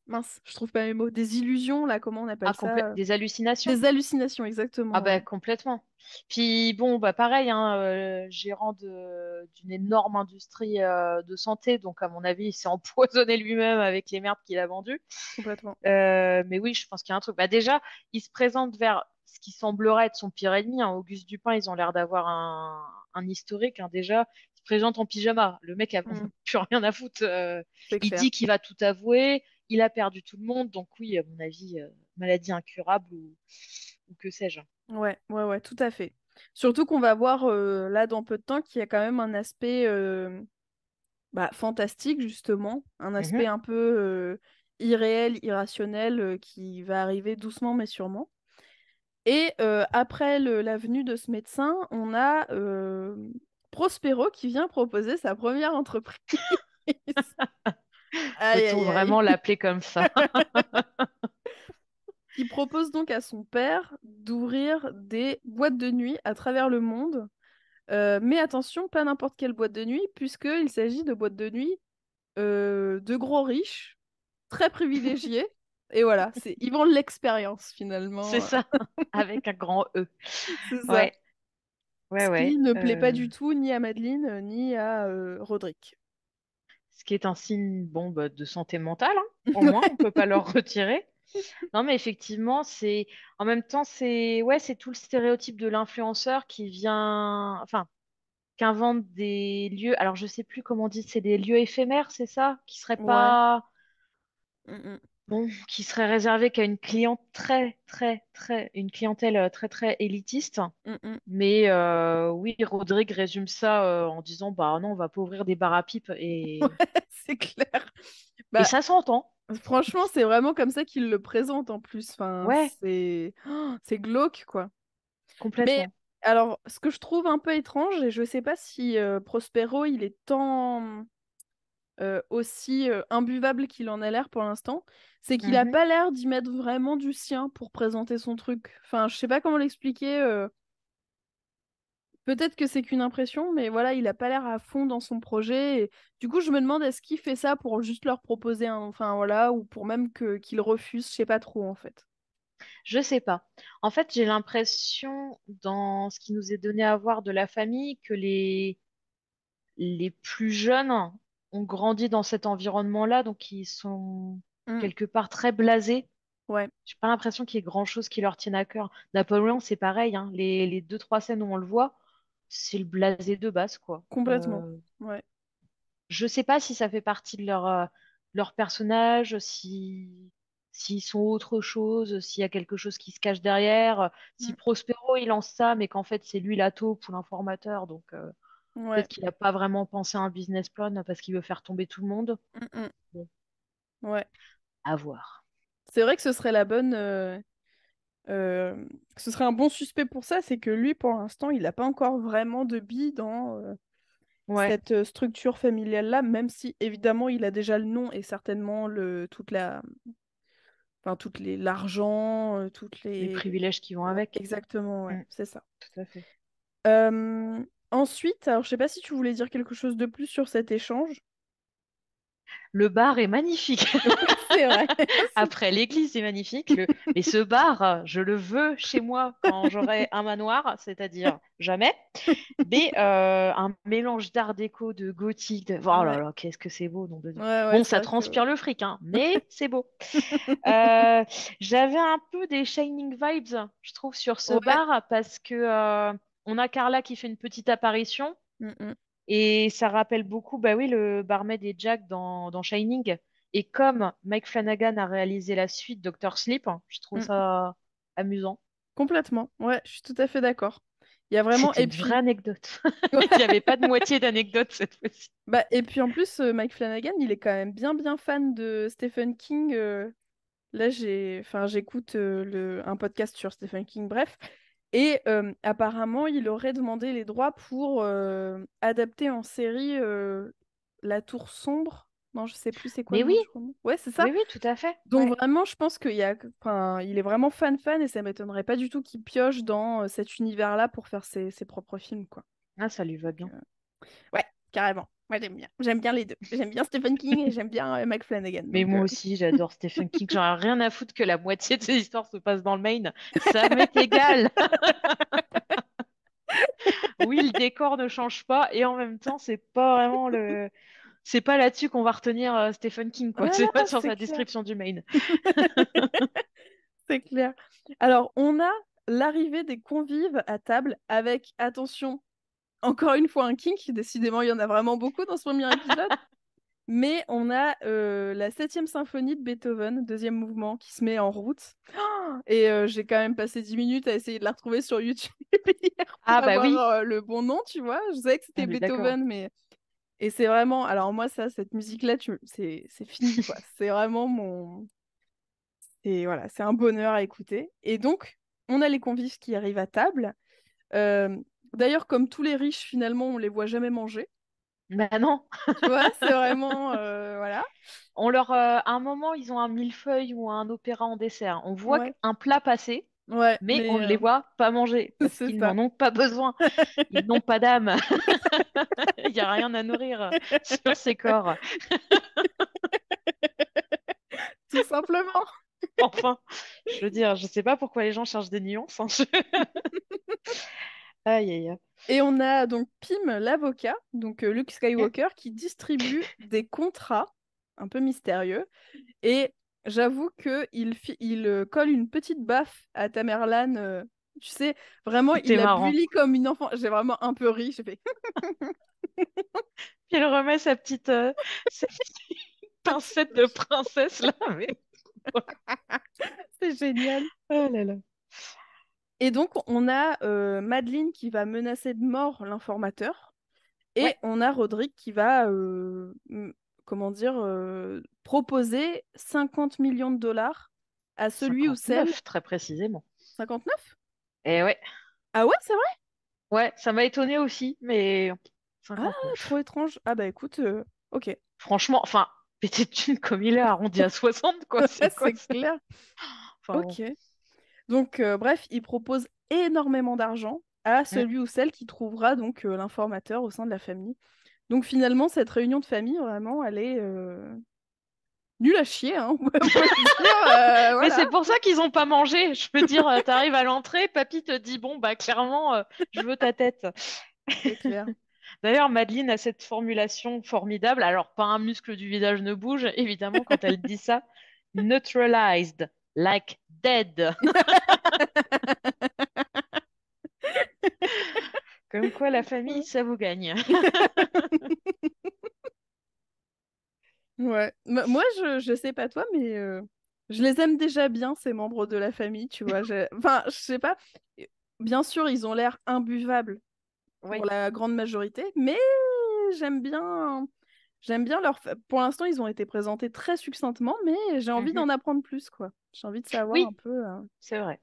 mince, je trouve pas mes mots, des illusions, là, comment on appelle Ah, ça? des hallucinations? Des hallucinations, Ah exactement, bah ouais. complètement. Puis bon, bah pareil, hein, gérant d'une énorme industrie de santé, donc à mon avis, il s'est empoisonné lui-même avec les merdes qu'il a vendues. Complètement. Mais oui, je pense qu'il y a un truc. Bah déjà, il se présente vers ce qui semblerait être son pire ennemi, hein. Auguste Dupin, ils ont l'air d'avoir un historique, hein, déjà. Il se présente en pyjama. Le mec a Mm, plus rien à foutre. c'est Il clair. dit qu'il va tout avouer. Il a perdu tout le monde. Donc oui, à mon avis, maladie incurable ou que sais-je. Ouais, ouais, ouais, tout à fait. Surtout qu'on va voir là dans peu de temps qu'il y a quand même un aspect fantastique, justement, un Mhm. aspect un peu irréel, irrationnel qui va arriver doucement mais sûrement. Et après la venue de ce médecin, on a Prospero qui vient proposer sa première entreprise. Aïe, Peut-on aïe, aïe. vraiment l'appeler comme ça? Qui propose donc à son père d'ouvrir des boîtes de nuit à travers le monde. Mais attention, pas n'importe quelle boîte de nuit, puisqu'il s'agit de boîtes de nuit de gros riches, très privilégiés. Et voilà, ils vendent l'expérience C'est finalement. ça, avec un grand E. C'est ça. Ouais, ouais, Ce qui ouais. ne plaît pas du tout ni à Madeleine ni à Roderick. Ce qui est un signe bon, bah, de santé mentale, hein. Au moins, on peut pas leur retirer. Non, mais effectivement, c'est en même temps, c'est tout le stéréotype de l'influenceur qui vient, enfin, qui invente des lieux. Alors, je sais plus comment on dit, c'est des lieux éphémères, c'est ça? Qui seraient Ouais. pas Mm, bon, qui seraient réservés qu'à une cliente une clientèle très très élitiste. mm, mm, mm. Mais oui, Rodrigue résume ça en disant, bah non, on va pas ouvrir des bars à pipe C'est clair. et Bah, ça s'entend. franchement, c'est vraiment comme ça qu'il le présente en plus. Enfin, Ouais, c'est glauque, quoi. Mais complètement. alors, ce que je trouve un peu étrange, et je sais pas si Prospero, il est tant aussi imbuvable qu'il en a l'air pour l'instant, c'est qu'il a Mhm. pas l'air d'y mettre vraiment du sien pour présenter son truc. Enfin, je sais pas comment l'expliquer. Peut-être que c'est qu'une impression, mais voilà, il a pas l'air à fond dans son projet. Et du coup, je me demande est-ce qu'il fait ça pour juste leur proposer un, enfin voilà, ou pour même qu'il refuse, je sais pas trop en fait. Je sais pas. En fait, j'ai l'impression, dans ce qui nous est donné à voir de la famille, que les plus jeunes ont grandi dans cet environnement-là, donc ils sont Mm, quelque part très blasés. ouais, J'ai pas l'impression qu'il y ait grand-chose qui leur tienne à cœur. Napoléon, c'est pareil, hein. Les 2, 3 scènes où on le voit, c'est le blasé de base, quoi. complètement. Ouais. Je sais pas si ça fait partie de leur personnage, s'ils sont autre chose, s'il y a quelque chose qui se cache derrière, si Mm, Prospero il lance ça, mais qu'en fait c'est lui la taupe ou l'informateur, donc ouais. peut-être qu'il n'a pas vraiment pensé à un business plan parce qu'il veut faire tomber tout le monde. Mm, mm, Bon, ouais. à voir. C'est vrai que ce serait la bonne. Euh, Ce serait un bon suspect pour ça, c'est que lui, pour l'instant, il n'a pas encore vraiment de billes dans Ouais, cette structure familiale-là, même si évidemment il a déjà le nom et certainement l'argent, toutes les les. privilèges qui vont Ouais, avec. exactement, ouais, Mm, c'est ça. tout à fait. Euh, Ensuite, alors je sais pas si tu voulais dire quelque chose de plus sur cet échange. Le bar est magnifique. Oui, c'est vrai. Après, l'église est magnifique. Mais ce bar, je le veux chez moi quand j'aurai un manoir, c'est-à-dire jamais. Mais un mélange d'art déco, de gothique. Oh là Ouais, là, qu'est-ce que c'est beau, nom de Dieu. ouais, ouais, Bon, c'est ça vrai que. transpire le fric, hein, mais c'est beau. Euh, J'avais un peu des Shining vibes, je trouve, sur ce Ouais. bar parce que on a Carla qui fait une petite apparition. Mm, mm, Et ça rappelle beaucoup, bah oui, le barmaid et Jack dans Shining. Et comme Mike Flanagan a réalisé la suite Doctor Sleep, hein, je trouve mm. ça amusant. Complètement. Ouais, je suis tout à fait d'accord. Il y a vraiment. C'était Et une vraie puis. anecdote. Il n'y avait pas de moitié d'anecdote cette fois-ci. Bah, et puis en plus, Mike Flanagan, il est quand même bien bien fan de Stephen King. Là, j'écoute un podcast sur Stephen King, bref. Et apparemment, il aurait demandé les droits pour adapter en série La Tour Sombre. Non, je sais plus c'est quoi Mais le oui, nom du roman. Ouais, c'est ça. oui, oui, tout à fait. Donc Ouais. vraiment, je pense enfin, il est vraiment fan et ça m'étonnerait pas du tout qu'il pioche dans cet univers-là pour faire ses propres films, quoi. Ah, ça lui va Donc, bien. ouais, carrément. Moi, j'aime bien. J'aime bien les deux. J'aime bien Stephen King et j'aime bien Mike Flanagan. Mais Donc, moi aussi, j'adore Stephen King. J'en ai rien à foutre que la moitié de ses histoires se passent dans le Maine. Ça m'est égal. Oui, le décor ne change pas et en même temps, c'est pas là-dessus qu'on va retenir Stephen King, quoi. voilà, C'est pas sur c'est sa clair. description du Maine. C'est clair. Alors, on a l'arrivée des convives à table avec, attention, encore une fois un kink. Décidément, il y en a vraiment beaucoup dans ce premier épisode. Mais on a la septième symphonie de Beethoven, deuxième mouvement, qui se met en route. Et j'ai quand même passé 10 minutes à essayer de la retrouver sur YouTube hier Ah pour bah avoir oui, le bon nom, tu vois. Je savais que c'était on est d'accord. Beethoven, mais... Et c'est vraiment... Alors moi, ça, cette musique-là, c'est fini, quoi. C'est vraiment mon... Et voilà, c'est un bonheur à écouter. Et donc, on a les convives qui arrivent à table. Euh, D'ailleurs, comme tous les riches, finalement, on les voit jamais manger. Bah non, Tu vois, c'est vraiment... voilà. à un moment, ils ont un millefeuille ou un opéra en dessert. On voit Ouais, un plat passer, ouais, mais on mais ne les voit pas manger parce c'est qu'ils ça. n'en ont pas besoin. Ils n'ont pas d'âme. Il n'y a rien à nourrir sur ces corps. Tout simplement. Enfin, je veux dire, je sais pas pourquoi les gens cherchent des nuances, hein. Aïe, aïe, aïe. Et on a donc Pym, l'avocat, donc Luke Hein. Skywalker, qui distribue des contrats un peu mystérieux. Et j'avoue qu'il colle une petite baffe à Tamerlan. Tu sais, vraiment, il C'était la marrant. bully comme une enfant. J'ai vraiment un peu ri. J'ai fait Puis elle remet sa petite petite pincette de touche. princesse là, mais... C'est génial. Oh là là. Et donc, on a Madeleine qui va menacer de mort l'informateur. Ouais, Et on a Roderick qui va, comment dire, proposer 50 millions de dollars à celui ou celle... 59 très précisément. 59? Et ouais, Ah ouais, c'est vrai? ouais, ça m'a étonné aussi, mais Ah, trop 59. étrange. Ah bah écoute, ok. Franchement, enfin, pété de thunes comme il est arrondi à 60, quoi, c'est quoi C'est ça? clair. Enfin bon. Ok. Donc, bref, il propose énormément d'argent à Mm. celui ou celle qui trouvera donc l'informateur au sein de la famille. Donc finalement, cette réunion de famille, vraiment, elle est nulle à chier, hein, on peut le dire. Mais Voilà, c'est pour ça qu'ils ont pas mangé. Je veux dire, t'arrives à l'entrée, papy te dit, bon, bah clairement, je veux ta tête. c'est clair. D'ailleurs, Madeleine a cette formulation formidable. Alors, pas un muscle du visage ne bouge, évidemment, quand elle dit ça. Neutralized, like dead. Comme quoi, la famille, ça vous gagne. Ouais. Moi, je sais pas toi, mais je les aime déjà bien, ces membres de la famille, tu vois. Enfin, je sais pas. Bien sûr, ils ont l'air imbuvables pour Oui. la grande majorité, mais j'aime bien, j'aime bien Pour l'instant, ils ont été présentés très succinctement, mais j'ai envie Mhm. d'en apprendre plus, quoi. J'ai envie de savoir un Oui, peu. c'est vrai.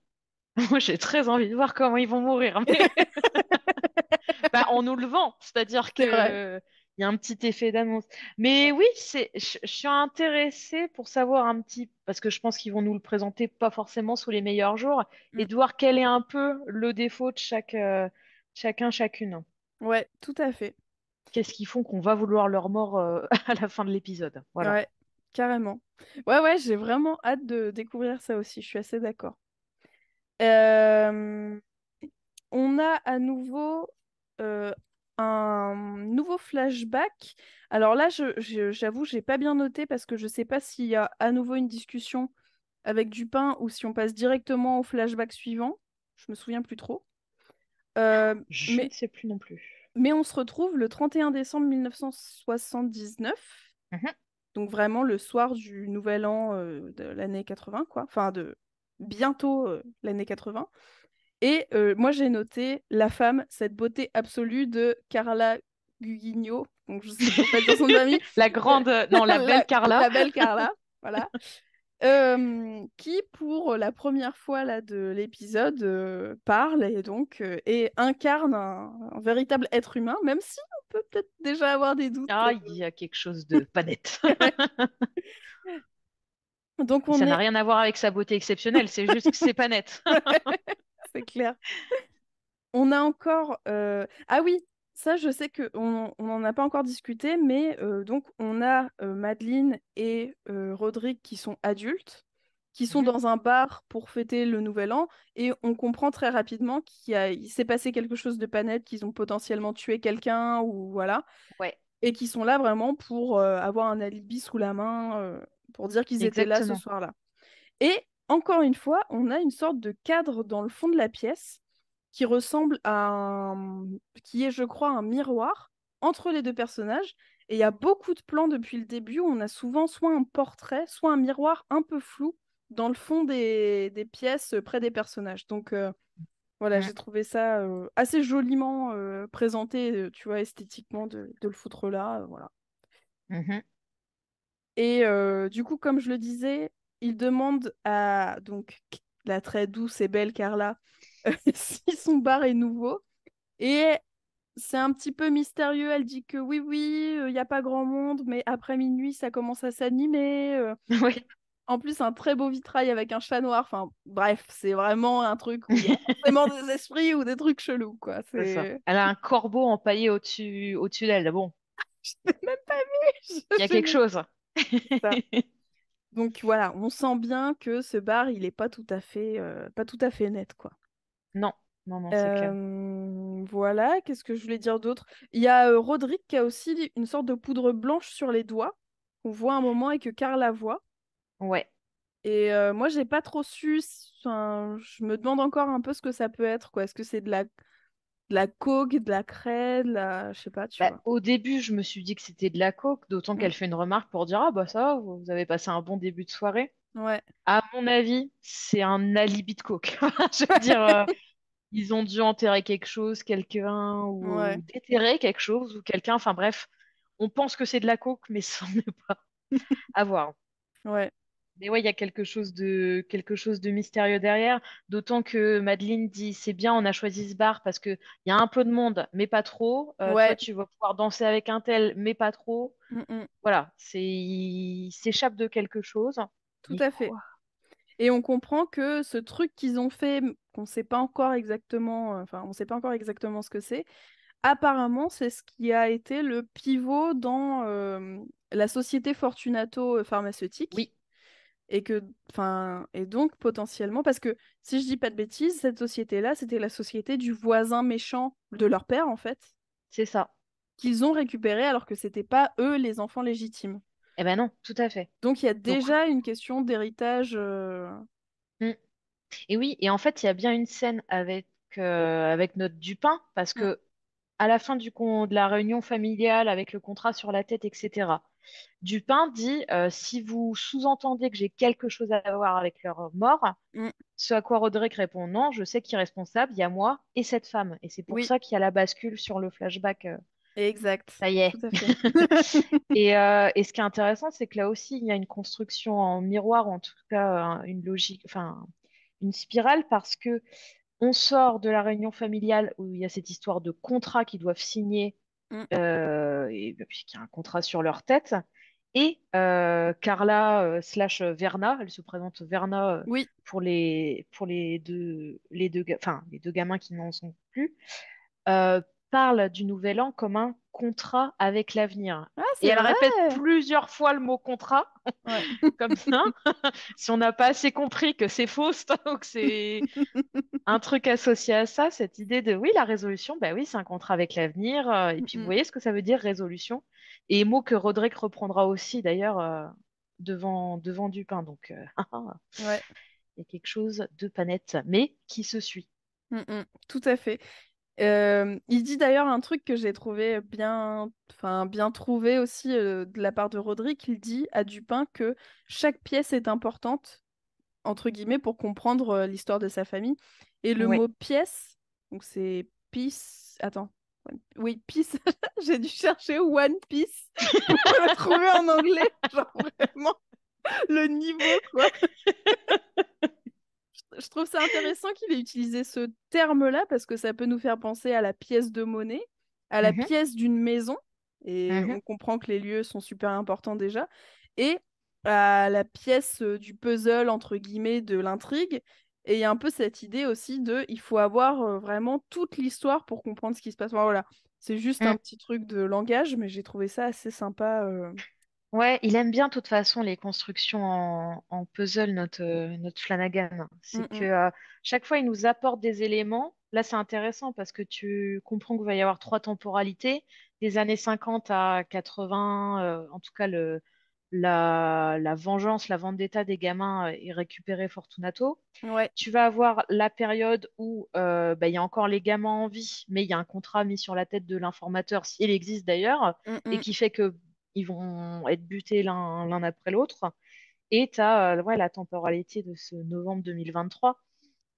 Moi, j'ai très envie de voir comment ils vont mourir. Mais bah, en nous le vend, c'est-à-dire C'est vrai. que il y a un petit effet d'annonce. Mais oui, je suis intéressée pour savoir un petit, parce que je pense qu'ils vont nous le présenter pas forcément sous les meilleurs jours, et Mm. de voir quel est un peu le défaut de chacun, chacune. Ouais, tout à fait. Qu'est-ce qu'ils font qu'on va vouloir leur mort à la fin de l'épisode. Voilà. Ouais, carrément. Ouais, ouais, j'ai vraiment hâte de découvrir ça aussi. Je suis assez d'accord. Euh, on a à nouveau un nouveau flashback. Alors là, j'avoue, j'ai pas bien noté parce que je sais pas s'il y a à nouveau une discussion avec Dupin ou si on passe directement au flashback suivant. Je me souviens plus trop. Euh, Je ne mais, sais plus non plus. mais on se retrouve le 31 décembre 1979, Mhm. donc vraiment le soir du nouvel an de l'année 80, quoi. Enfin, de bientôt l'année 80. Et moi, j'ai noté la femme, cette beauté absolue de Carla Gugino. Donc, je sais pas dire son nom de famille. La grande, non, la belle La Carla. belle Carla, voilà. qui, pour la première fois là, de l'épisode, parle et incarne un véritable être humain, même si on peut peut-être déjà avoir des doutes. Ah, il y a quelque chose de pas net. Donc Et on ça n'a est, rien à voir avec sa beauté exceptionnelle, c'est juste que c'est pas net. c'est clair. On a encore, ah oui, ça je sais que on n'en a pas encore discuté, mais donc on a Madeleine et Roderick qui sont adultes, qui sont Mhm. dans un bar pour fêter le Nouvel An, et on comprend très rapidement il s'est passé quelque chose de pas net, qu'ils ont potentiellement tué quelqu'un ou voilà, Ouais, et qui sont là vraiment pour avoir un alibi sous la main, pour dire qu'ils étaient là ce exactement. soir-là. Et encore une fois, on a une sorte de cadre dans le fond de la pièce qui ressemble à qui est, je crois, un miroir entre les deux personnages. Et il y a beaucoup de plans depuis le début où on a souvent soit un portrait, soit un miroir un peu flou dans le fond des pièces près des personnages. Donc voilà, Mm. j'ai trouvé ça assez joliment présenté, tu vois, esthétiquement, de le foutre là. Voilà. Mhm. Et du coup, comme je le disais, il demande à donc la très douce et belle Carla si son bar est nouveau. Et c'est un petit peu mystérieux. Elle dit que oui, oui, il n'y a pas grand monde, mais après minuit, ça commence à s'animer. Il y a Oui, en plus un très beau vitrail avec un chat noir. Enfin, bref, c'est vraiment un truc où il y a forcément des esprits ou des trucs chelous, quoi. c'est ça. C'est... Elle a un corbeau empaillé au-dessus d'elle. Bon, Je l'ai même pas vu. il y a quelque chose. C'est ça. Donc voilà, on sent bien que ce bar, il est pas tout à fait net, quoi. Non, non, non, c'est clair. Voilà, qu'est-ce que je voulais dire d'autre? Il y a Roderick qui a aussi une sorte de poudre blanche sur les doigts, qu'on voit un moment et que Carla voit. Ouais. Et moi, j'ai pas trop su, enfin, je me demande encore un peu ce que ça peut être, quoi. Est-ce que c'est de la coke, de la craie, je sais pas, tu Bah, vois. au début, je me suis dit que c'était de la coke, d'autant Mm. qu'elle fait une remarque pour dire, ah bah ça va, vous avez passé un bon début de soirée. Ouais. À mon avis, c'est un alibi de coke. Je veux dire, ils ont dû enterrer quelque chose, quelqu'un, Ouais. ou déterrer quelque chose, ou quelqu'un. Enfin bref, on pense que c'est de la coke, mais ça n'est pas. À voir. Ouais. Mais ouais, il y a quelque chose de mystérieux derrière. D'autant que Madeleine dit, c'est bien, on a choisi ce bar parce que il y a un peu de monde, mais pas trop. Toi, Ouais. tu vas pouvoir danser avec un tel, mais pas trop. Mm, mm. Voilà, il s'échappe de quelque chose. Tout Mais à fait. quoi? Et on comprend que ce truc qu'ils ont fait, qu'on sait pas encore exactement, enfin, on sait pas encore exactement ce que c'est. Apparemment, c'est ce qui a été le pivot dans la société Fortunato pharmaceutique. Oui, Et que, enfin, et donc potentiellement, parce que si je dis pas de bêtises, cette société-là, c'était la société du voisin méchant de leur père, en fait, c'est ça. qu'ils ont récupéré alors que c'était pas eux les enfants légitimes. Eh ben non, tout à fait. Donc il y a Donc, déjà une question d'héritage. hmm. Et oui, et en fait, il y a bien une scène avec notre Dupin, parce Mm, que à la fin de la réunion familiale, avec le contrat sur la tête, etc., Dupin dit, si vous sous-entendez que j'ai quelque chose à voir avec leur mort, mm, ce à quoi Roderick répond non, je sais qui est responsable, il y a moi et cette femme. Et c'est pour oui, ça qu'il y a la bascule sur le flashback. exact. Ça y est. Tout à fait. Et ce qui est intéressant, c'est que là aussi, il y a une construction en miroir, ou en tout cas une logique, enfin une spirale, parce que on sort de la réunion familiale où il y a cette histoire de contrat qu'ils doivent signer, Mm, puisqu'il y a un contrat sur leur tête. Et Carla slash Verna, elle se présente Verna oui. enfin, les deux gamins qui n'en sont plus, euh, parle du Nouvel An comme un contrat avec l'avenir. Ah, Et c'est elle vrai. répète plusieurs fois le mot contrat, Ouais. comme ça. Si on n'a pas assez compris que c'est faux, donc c'est un truc associé à ça, cette idée de oui, la résolution, bah oui, c'est un contrat avec l'avenir. Et Mm, puis vous mm. voyez ce que ça veut dire résolution. Et mot que Roderick reprendra aussi d'ailleurs devant Dupin. Donc Ouais. il y a quelque chose de pas net, mais qui se suit. Mm, mm. Tout à fait. Il dit d'ailleurs un truc que j'ai trouvé bien, enfin bien trouvé aussi de la part de Roderick. Il dit à Dupin que chaque pièce est importante entre guillemets pour comprendre l'histoire de sa famille. Et le Ouais. mot pièce, donc c'est piece. Attends. Oui, piece. J'ai dû chercher One Piece pour le trouver en anglais. Genre vraiment. Le niveau, quoi. Je trouve ça intéressant qu'il ait utilisé ce terme-là parce que ça peut nous faire penser à la pièce de monnaie, à la Mhm, pièce d'une maison, et mhm. on comprend que les lieux sont super importants déjà, et à la pièce du puzzle, entre guillemets, de l'intrigue. Et il y a un peu cette idée aussi de il faut avoir vraiment toute l'histoire pour comprendre ce qui se passe. Enfin, voilà, c'est juste un Mm. petit truc de langage, mais j'ai trouvé ça assez sympa. Ouais, il aime bien de toute façon les constructions en puzzle, notre Flanagan. Mm, C'est que mm. chaque fois, il nous apporte des éléments. Là, c'est intéressant parce que tu comprends qu'il va y avoir trois temporalités, des années 50 à 80, en tout cas la vengeance, la vendetta des gamins et récupérer Fortunato. Ouais. Tu vas avoir la période où bah, il y a encore les gamins en vie, mais il y a un contrat mis sur la tête de l'informateur, s'il existe d'ailleurs, Mm, et mm. qui fait que ils vont être butés l'un après l'autre. Et tu as ouais, la temporalité de ce novembre 2023.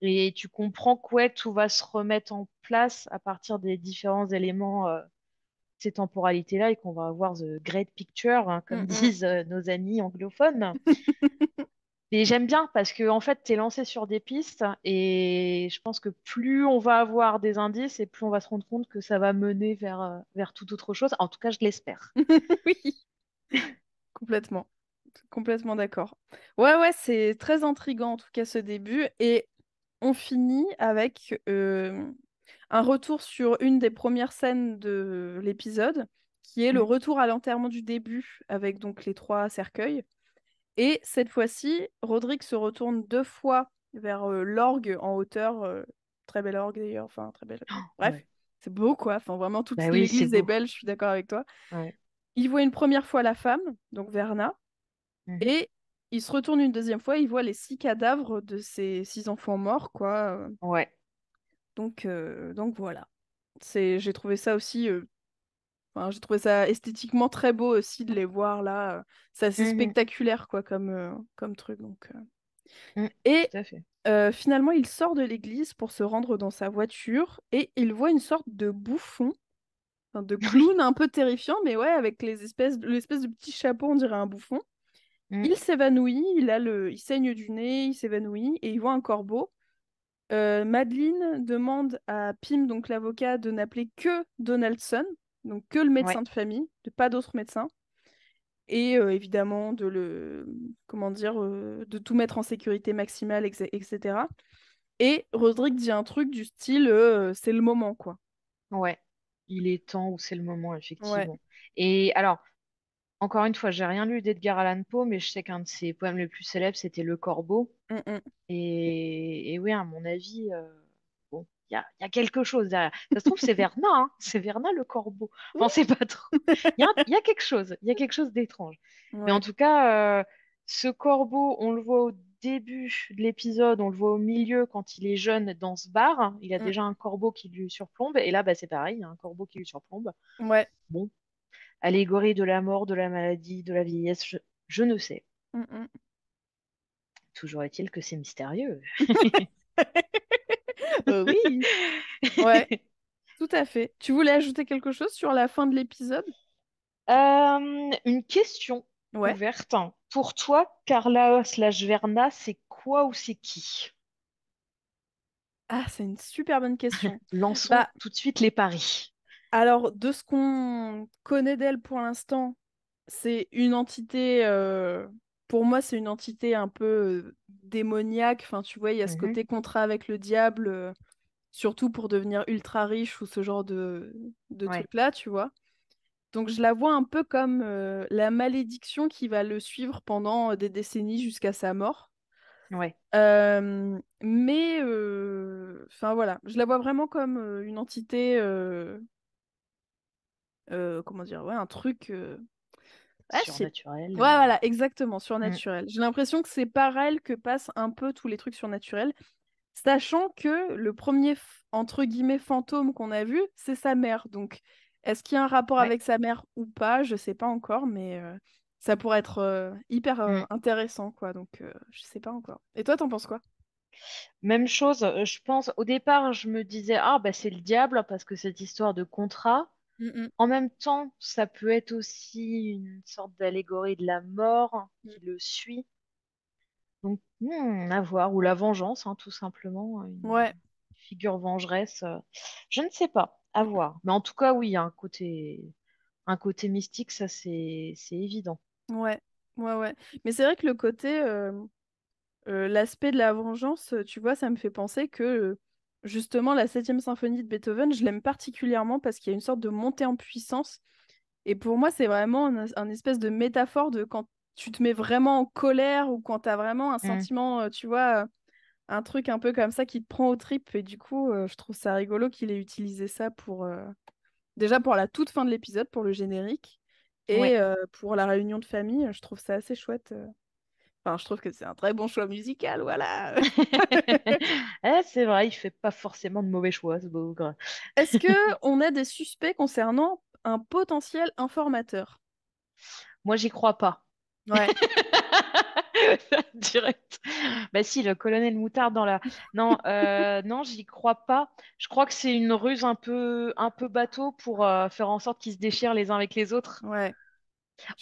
Et tu comprends que ouais, tout va se remettre en place à partir des différents éléments de ces temporalités-là et qu'on va avoir the great picture, hein, Mm, comme mm. disent nos amis anglophones. Et j'aime bien parce que en fait, tu es lancé sur des pistes et je pense que plus on va avoir des indices et plus on va se rendre compte que ça va mener vers toute autre chose. En tout cas, je l'espère. Oui, complètement. Complètement d'accord. Ouais, ouais, c'est très intriguant en tout cas ce début. Et on finit avec un retour sur une des premières scènes de l'épisode, qui est le Mhm. retour à l'enterrement du début avec donc les trois cercueils. Et cette fois-ci, Roderick se retourne deux fois vers l'orgue en hauteur. Très belle orgue d'ailleurs, enfin très belle. Bref, Ouais. c'est beau quoi. Enfin vraiment, toute Bah oui, c'est l'église est beau. belle, je suis d'accord avec toi. Ouais. Il voit une première fois la femme, donc Verna. Mhm. Et il se retourne une deuxième fois, il voit les six cadavres de ses six enfants morts, quoi. Ouais. Donc voilà. J'ai trouvé ça aussi, enfin, j'ai trouvé ça esthétiquement très beau aussi de les voir là. C'est assez Mhm. spectaculaire, quoi, comme truc. Mhm. Et Tout à fait. finalement, il sort de l'église pour se rendre dans sa voiture et il voit une sorte de bouffon, enfin, de Oui. clown un peu terrifiant, mais ouais, avec l'espèce de petit chapeau, on dirait un bouffon. Mhm. Il s'évanouit, il saigne du nez, il s'évanouit et il voit un corbeau. Madeline demande à Pym, donc l'avocat, de n'appeler que Donaldson, donc que le Ouais. médecin de famille, de pas d'autres médecins, et évidemment comment dire, de tout mettre en sécurité maximale, etc. Et Roderick dit un truc du style, c'est le moment, quoi. Ouais. Il est temps où c'est le moment, Ouais. effectivement. Et alors, encore une fois, j'ai rien lu d'Edgar Allan Poe, mais je sais qu'un de ses poèmes les plus célèbres, c'était Le Corbeau. Mm, mm. Et oui, à mon avis, bon, il y a quelque chose derrière. Ça se trouve, c'est Verna, hein. C'est Verna le corbeau. Oui. Enfin, c'est pas trop. Il y a quelque chose. Il y a quelque chose d'étrange. Mais en Ouais. tout cas, ce corbeau, on le voit au début de l'épisode, on le voit au milieu quand il est jeune dans ce bar. Il a Mm. déjà un corbeau qui lui surplombe. Et là, bah, c'est pareil, il y a un corbeau qui lui surplombe. Ouais. Bon, allégorie de la mort, de la maladie, de la vieillesse, je ne sais. Mm, mm. Toujours est-il que c'est mystérieux. Oui. Ouais, tout à fait. Tu voulais ajouter quelque chose sur la fin de l'épisode? Une question Ouais. ouverte. Pour toi, Carla slash Verna, c'est quoi ou c'est qui? Ah, c'est une super bonne question. Lançons Bah, tout de suite les paris. alors, de ce qu'on connaît d'elle pour l'instant, c'est une entité, pour moi, c'est une entité un peu démoniaque. Enfin, tu vois, il y a ce Mhm. côté contrat avec le diable, surtout pour devenir ultra riche ou ce genre de Ouais, trucs-là, tu vois. Donc, je la vois un peu comme la malédiction qui va le suivre pendant des décennies jusqu'à sa mort. ouais, Mais, enfin voilà, je la vois vraiment comme une entité, comment dire, ouais, un truc. Ah, je sais. surnaturel. Ouais, voilà, exactement, Mm. surnaturel. J'ai l'impression que c'est par elle que passent un peu tous les trucs surnaturels, sachant que le premier, entre guillemets, fantôme qu'on a vu, c'est sa mère. Donc, est-ce qu'il y a un rapport Ouais. avec sa mère ou pas? Je sais pas encore, mais ça pourrait être hyper Mm. intéressant, quoi. Donc, je sais pas encore. Et toi, t'en penses quoi? Même chose, je pense, au départ, je me disais, ah, bah, c'est le diable parce que cette histoire de contrat. Mm, En même temps, ça peut être aussi une sorte d'allégorie de la mort mm. qui le suit. Donc, à voir. Ou la vengeance, hein, tout simplement. Une Ouais. figure vengeresse. Je ne sais pas. À voir. Mais en tout cas, oui, il y a un côté mystique, ça c'est évident. Ouais, ouais, ouais. Mais c'est vrai que le côté, l'aspect de la vengeance, tu vois, ça me fait penser que justement la septième symphonie de Beethoven, je l'aime particulièrement parce qu'il y a une sorte de montée en puissance. Et pour moi, c'est vraiment un espèce de métaphore de quand tu te mets vraiment en colère ou quand tu as vraiment un Hmm. sentiment, tu vois, un truc un peu comme ça qui te prend aux tripes. Et du coup, je trouve ça rigolo qu'il ait utilisé ça pour, déjà pour la toute fin de l'épisode, pour le générique. Ouais. Et pour la réunion de famille, je trouve ça assez chouette. Enfin, je trouve que c'est un très bon choix musical, voilà. C'est vrai, il fait pas forcément de mauvais choix, ce bougre. Est-ce que on a des suspects concernant un potentiel informateur? Moi, j'y crois pas. Ouais, Direct. Bah si, le colonel Moutarde dans la. Non, non, j'y crois pas. Je crois que c'est une ruse un peu bateau pour faire en sorte qu'ils se déchirent les uns avec les autres. ouais.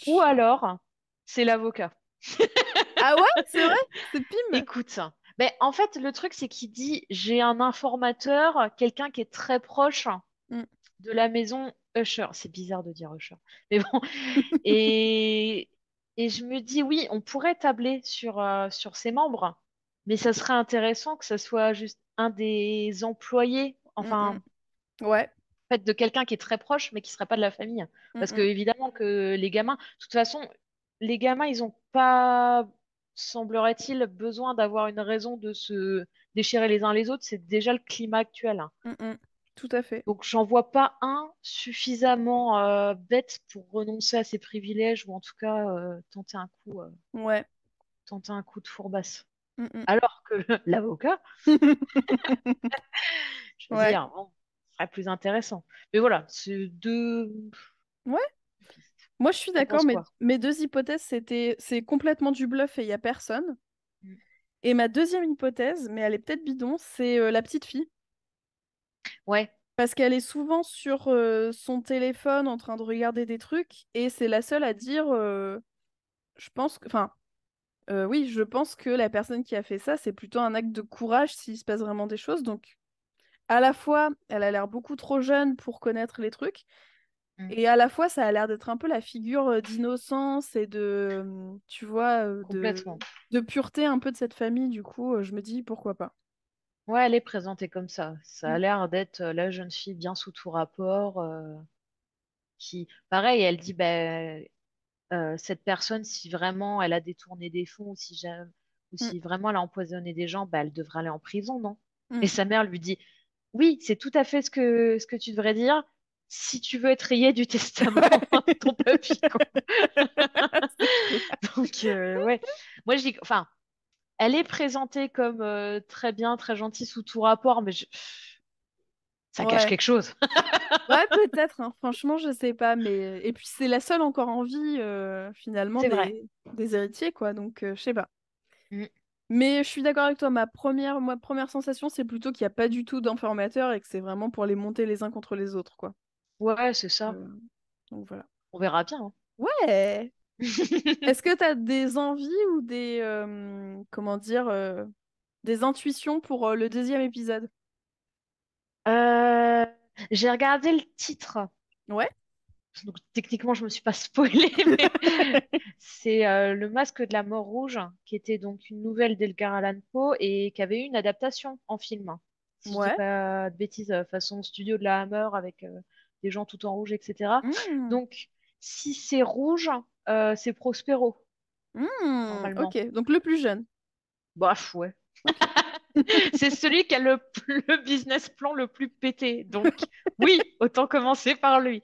Ou Chut. alors, c'est l'avocat. Ah ouais, c'est vrai? C'est Pim? Écoute, mais en fait, le truc, c'est qu'il dit, j'ai un informateur, quelqu'un qui est très proche Mm, de la maison Usher. C'est bizarre de dire Usher. Mais bon. Et, et je me dis, oui, on pourrait tabler sur ses membres, mais ça serait intéressant que ça soit juste un des employés, mm, mm. enfin, Ouais. en fait, de quelqu'un qui est très proche, mais qui serait pas de la famille. Mm, Parce que, mm, évidemment, que les gamins, de toute façon, les gamins, ils ont pas, semblerait-il, besoin d'avoir une raison de se déchirer les uns les autres. C'est déjà le climat actuel, hein. mm, mm. Tout à fait. Donc, j'en vois pas un suffisamment bête pour renoncer à ses privilèges ou en tout cas Ouais. tenter un coup de fourbasse. Mm, mm. Alors que l'avocat, je veux Ouais. dire, bon, ce serait plus intéressant. Mais voilà, c'est deux Ouais. pistes. Moi, je suis T'en d'accord, penses mais quoi? mes deux hypothèses, c'est complètement du bluff et il n'y a personne. Mm. Et ma deuxième hypothèse, mais elle est peut-être bidon, c'est la petite fille. Ouais, Parce qu'elle est souvent sur son téléphone en train de regarder des trucs et c'est la seule à dire, je pense que, enfin, oui, je pense que la personne qui a fait ça, c'est plutôt un acte de courage s'il se passe vraiment des choses. Donc, à la fois, elle a l'air beaucoup trop jeune pour connaître les trucs mm, et à la fois, ça a l'air d'être un peu la figure d'innocence et de, tu vois, complètement. de pureté un peu de cette famille. Du coup, je me dis pourquoi pas. Ouais, elle est présentée comme ça. Ça a Mm, l'air d'être la jeune fille bien sous tout rapport, qui, pareil, elle dit, bah, cette personne, si vraiment elle a détourné des fonds ou mm, si vraiment elle a empoisonné des gens, bah, elle devrait aller en prison, non? Et mm. sa mère lui dit, oui, c'est tout à fait ce que tu devrais dire si tu veux être rayé du testament de ton papy, quoi. C'est clair. Donc, ouais, moi, enfin, elle est présentée comme très bien, très gentille sous tout rapport, mais ça cache Ouais. quelque chose. Ouais, peut-être, hein. Franchement, je sais pas, mais et puis c'est la seule encore en vie finalement C'est vrai. des héritiers, quoi. Donc, je sais pas. Mm. Mais je suis d'accord avec toi. Ma première sensation, c'est plutôt qu'il n'y a pas du tout d'informateurs et que c'est vraiment pour les monter les uns contre les autres, quoi. Ouais, c'est ça. Euh, donc voilà. On verra bien, hein. Ouais. Est-ce que tu as des envies ou des comment dire des intuitions pour le deuxième épisode? Euh, j'ai regardé le titre. Ouais. Donc, techniquement, je me suis pas spoilée, mais c'est Le Masque de la Mort Rouge, qui était donc une nouvelle d'Edgar Allan Poe et qui avait eu une adaptation en film, hein. Si je dis Ouais. pas de bêtises, façon studio de la Hammer avec des gens tout en rouge, etc. Hmm. Donc, si c'est rouge, c'est Prospero, Hmm. normalement. Ok. Donc le plus jeune. Bof, ouais. Ok. C'est celui qui a le business plan le plus pété. Donc, oui, autant commencer par lui.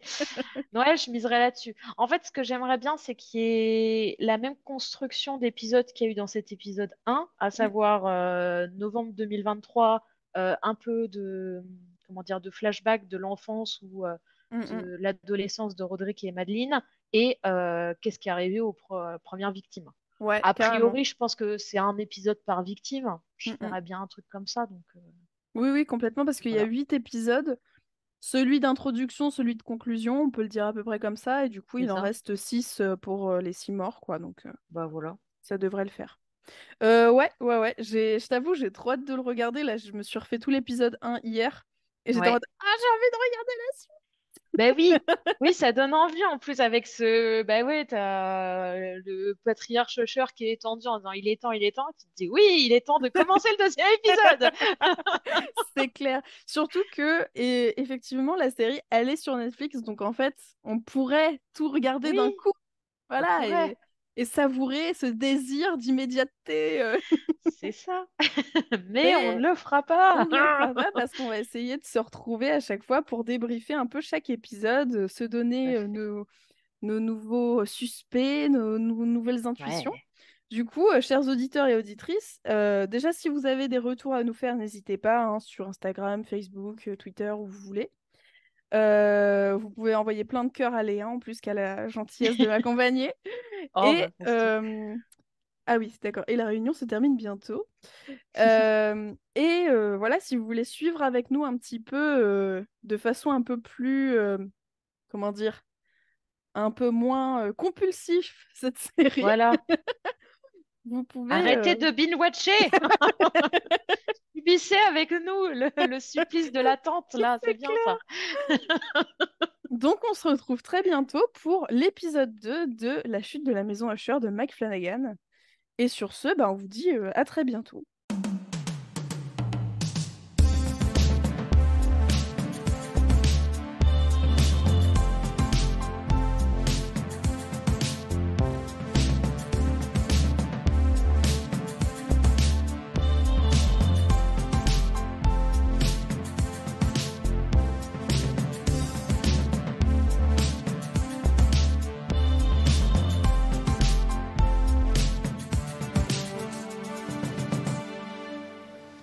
Ouais, je miserais là-dessus. En fait, ce que j'aimerais bien, c'est qu'il y ait la même construction d'épisodes qu'il y a eu dans cet épisode 1, à Hmm, savoir novembre 2023, un peu de, comment dire, de flashback de l'enfance ou hmm, hmm. de l'adolescence de Roderick et Madeleine, et qu'est-ce qui est arrivé aux premières victimes. Ouais, A carrément. priori, je pense que c'est un épisode par victime. Je Hmm, hmm. ferais bien un truc comme ça, donc Oui, oui, complètement, parce qu'il y a voilà. 8 épisodes. celui d'introduction, celui de conclusion, on peut le dire à peu près comme ça. Et du coup, C'est il en ça. reste 6 pour les 6 morts, quoi. Donc, Bah voilà. ça devrait le faire. Ouais. Je t'avoue, j'ai trop hâte de le regarder. Là, je me suis refait tout l'épisode 1 hier. Et j'étais en Ouais. mode, ah, j'ai envie de regarder la suite. Ben oui, oui, ça donne envie en plus avec ce. Ben ouais, t'as le patriarche Usher qui est tendu en disant il est temps. Tu te dis oui, il est temps de commencer le deuxième épisode. C'est clair. Surtout que, et effectivement, la série, elle est sur Netflix. Donc, en fait, on pourrait tout regarder d'un Oui, coup. on Voilà. pourrait. Et savourer ce désir d'immédiateté. C'est ça. Mais on Mais ne le fera on pas. ne le fera pas parce qu'on va essayer de se retrouver à chaque fois pour débriefer un peu chaque épisode, se Tout à donner fait. nos nouveaux suspects, nos nouvelles intuitions. Ouais. Du coup, chers auditeurs et auditrices, déjà si vous avez des retours à nous faire, n'hésitez pas hein, sur Instagram, Facebook, Twitter, où vous voulez. Vous pouvez envoyer plein de cœurs à Léa en plus qu'à la gentillesse de m'accompagner. Oh, Et bah, merci. ah oui, d'accord. Et la réunion se termine bientôt. Voilà, si vous voulez suivre avec nous un petit peu de façon un peu plus, comment dire, un peu moins compulsif cette série, Voilà. vous pouvez. Arrêtez de binge-watcher. Subissez avec nous le supplice de l'attente, là. C'est C'est bien clair. ça. Donc, on se retrouve très bientôt pour l'épisode 2 de La chute de la maison Usher de Mike Flanagan. Et sur ce, bah, on vous dit à très bientôt.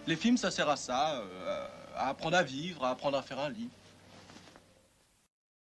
Les films, ça sert à ça, à apprendre à vivre, à apprendre à faire un lit.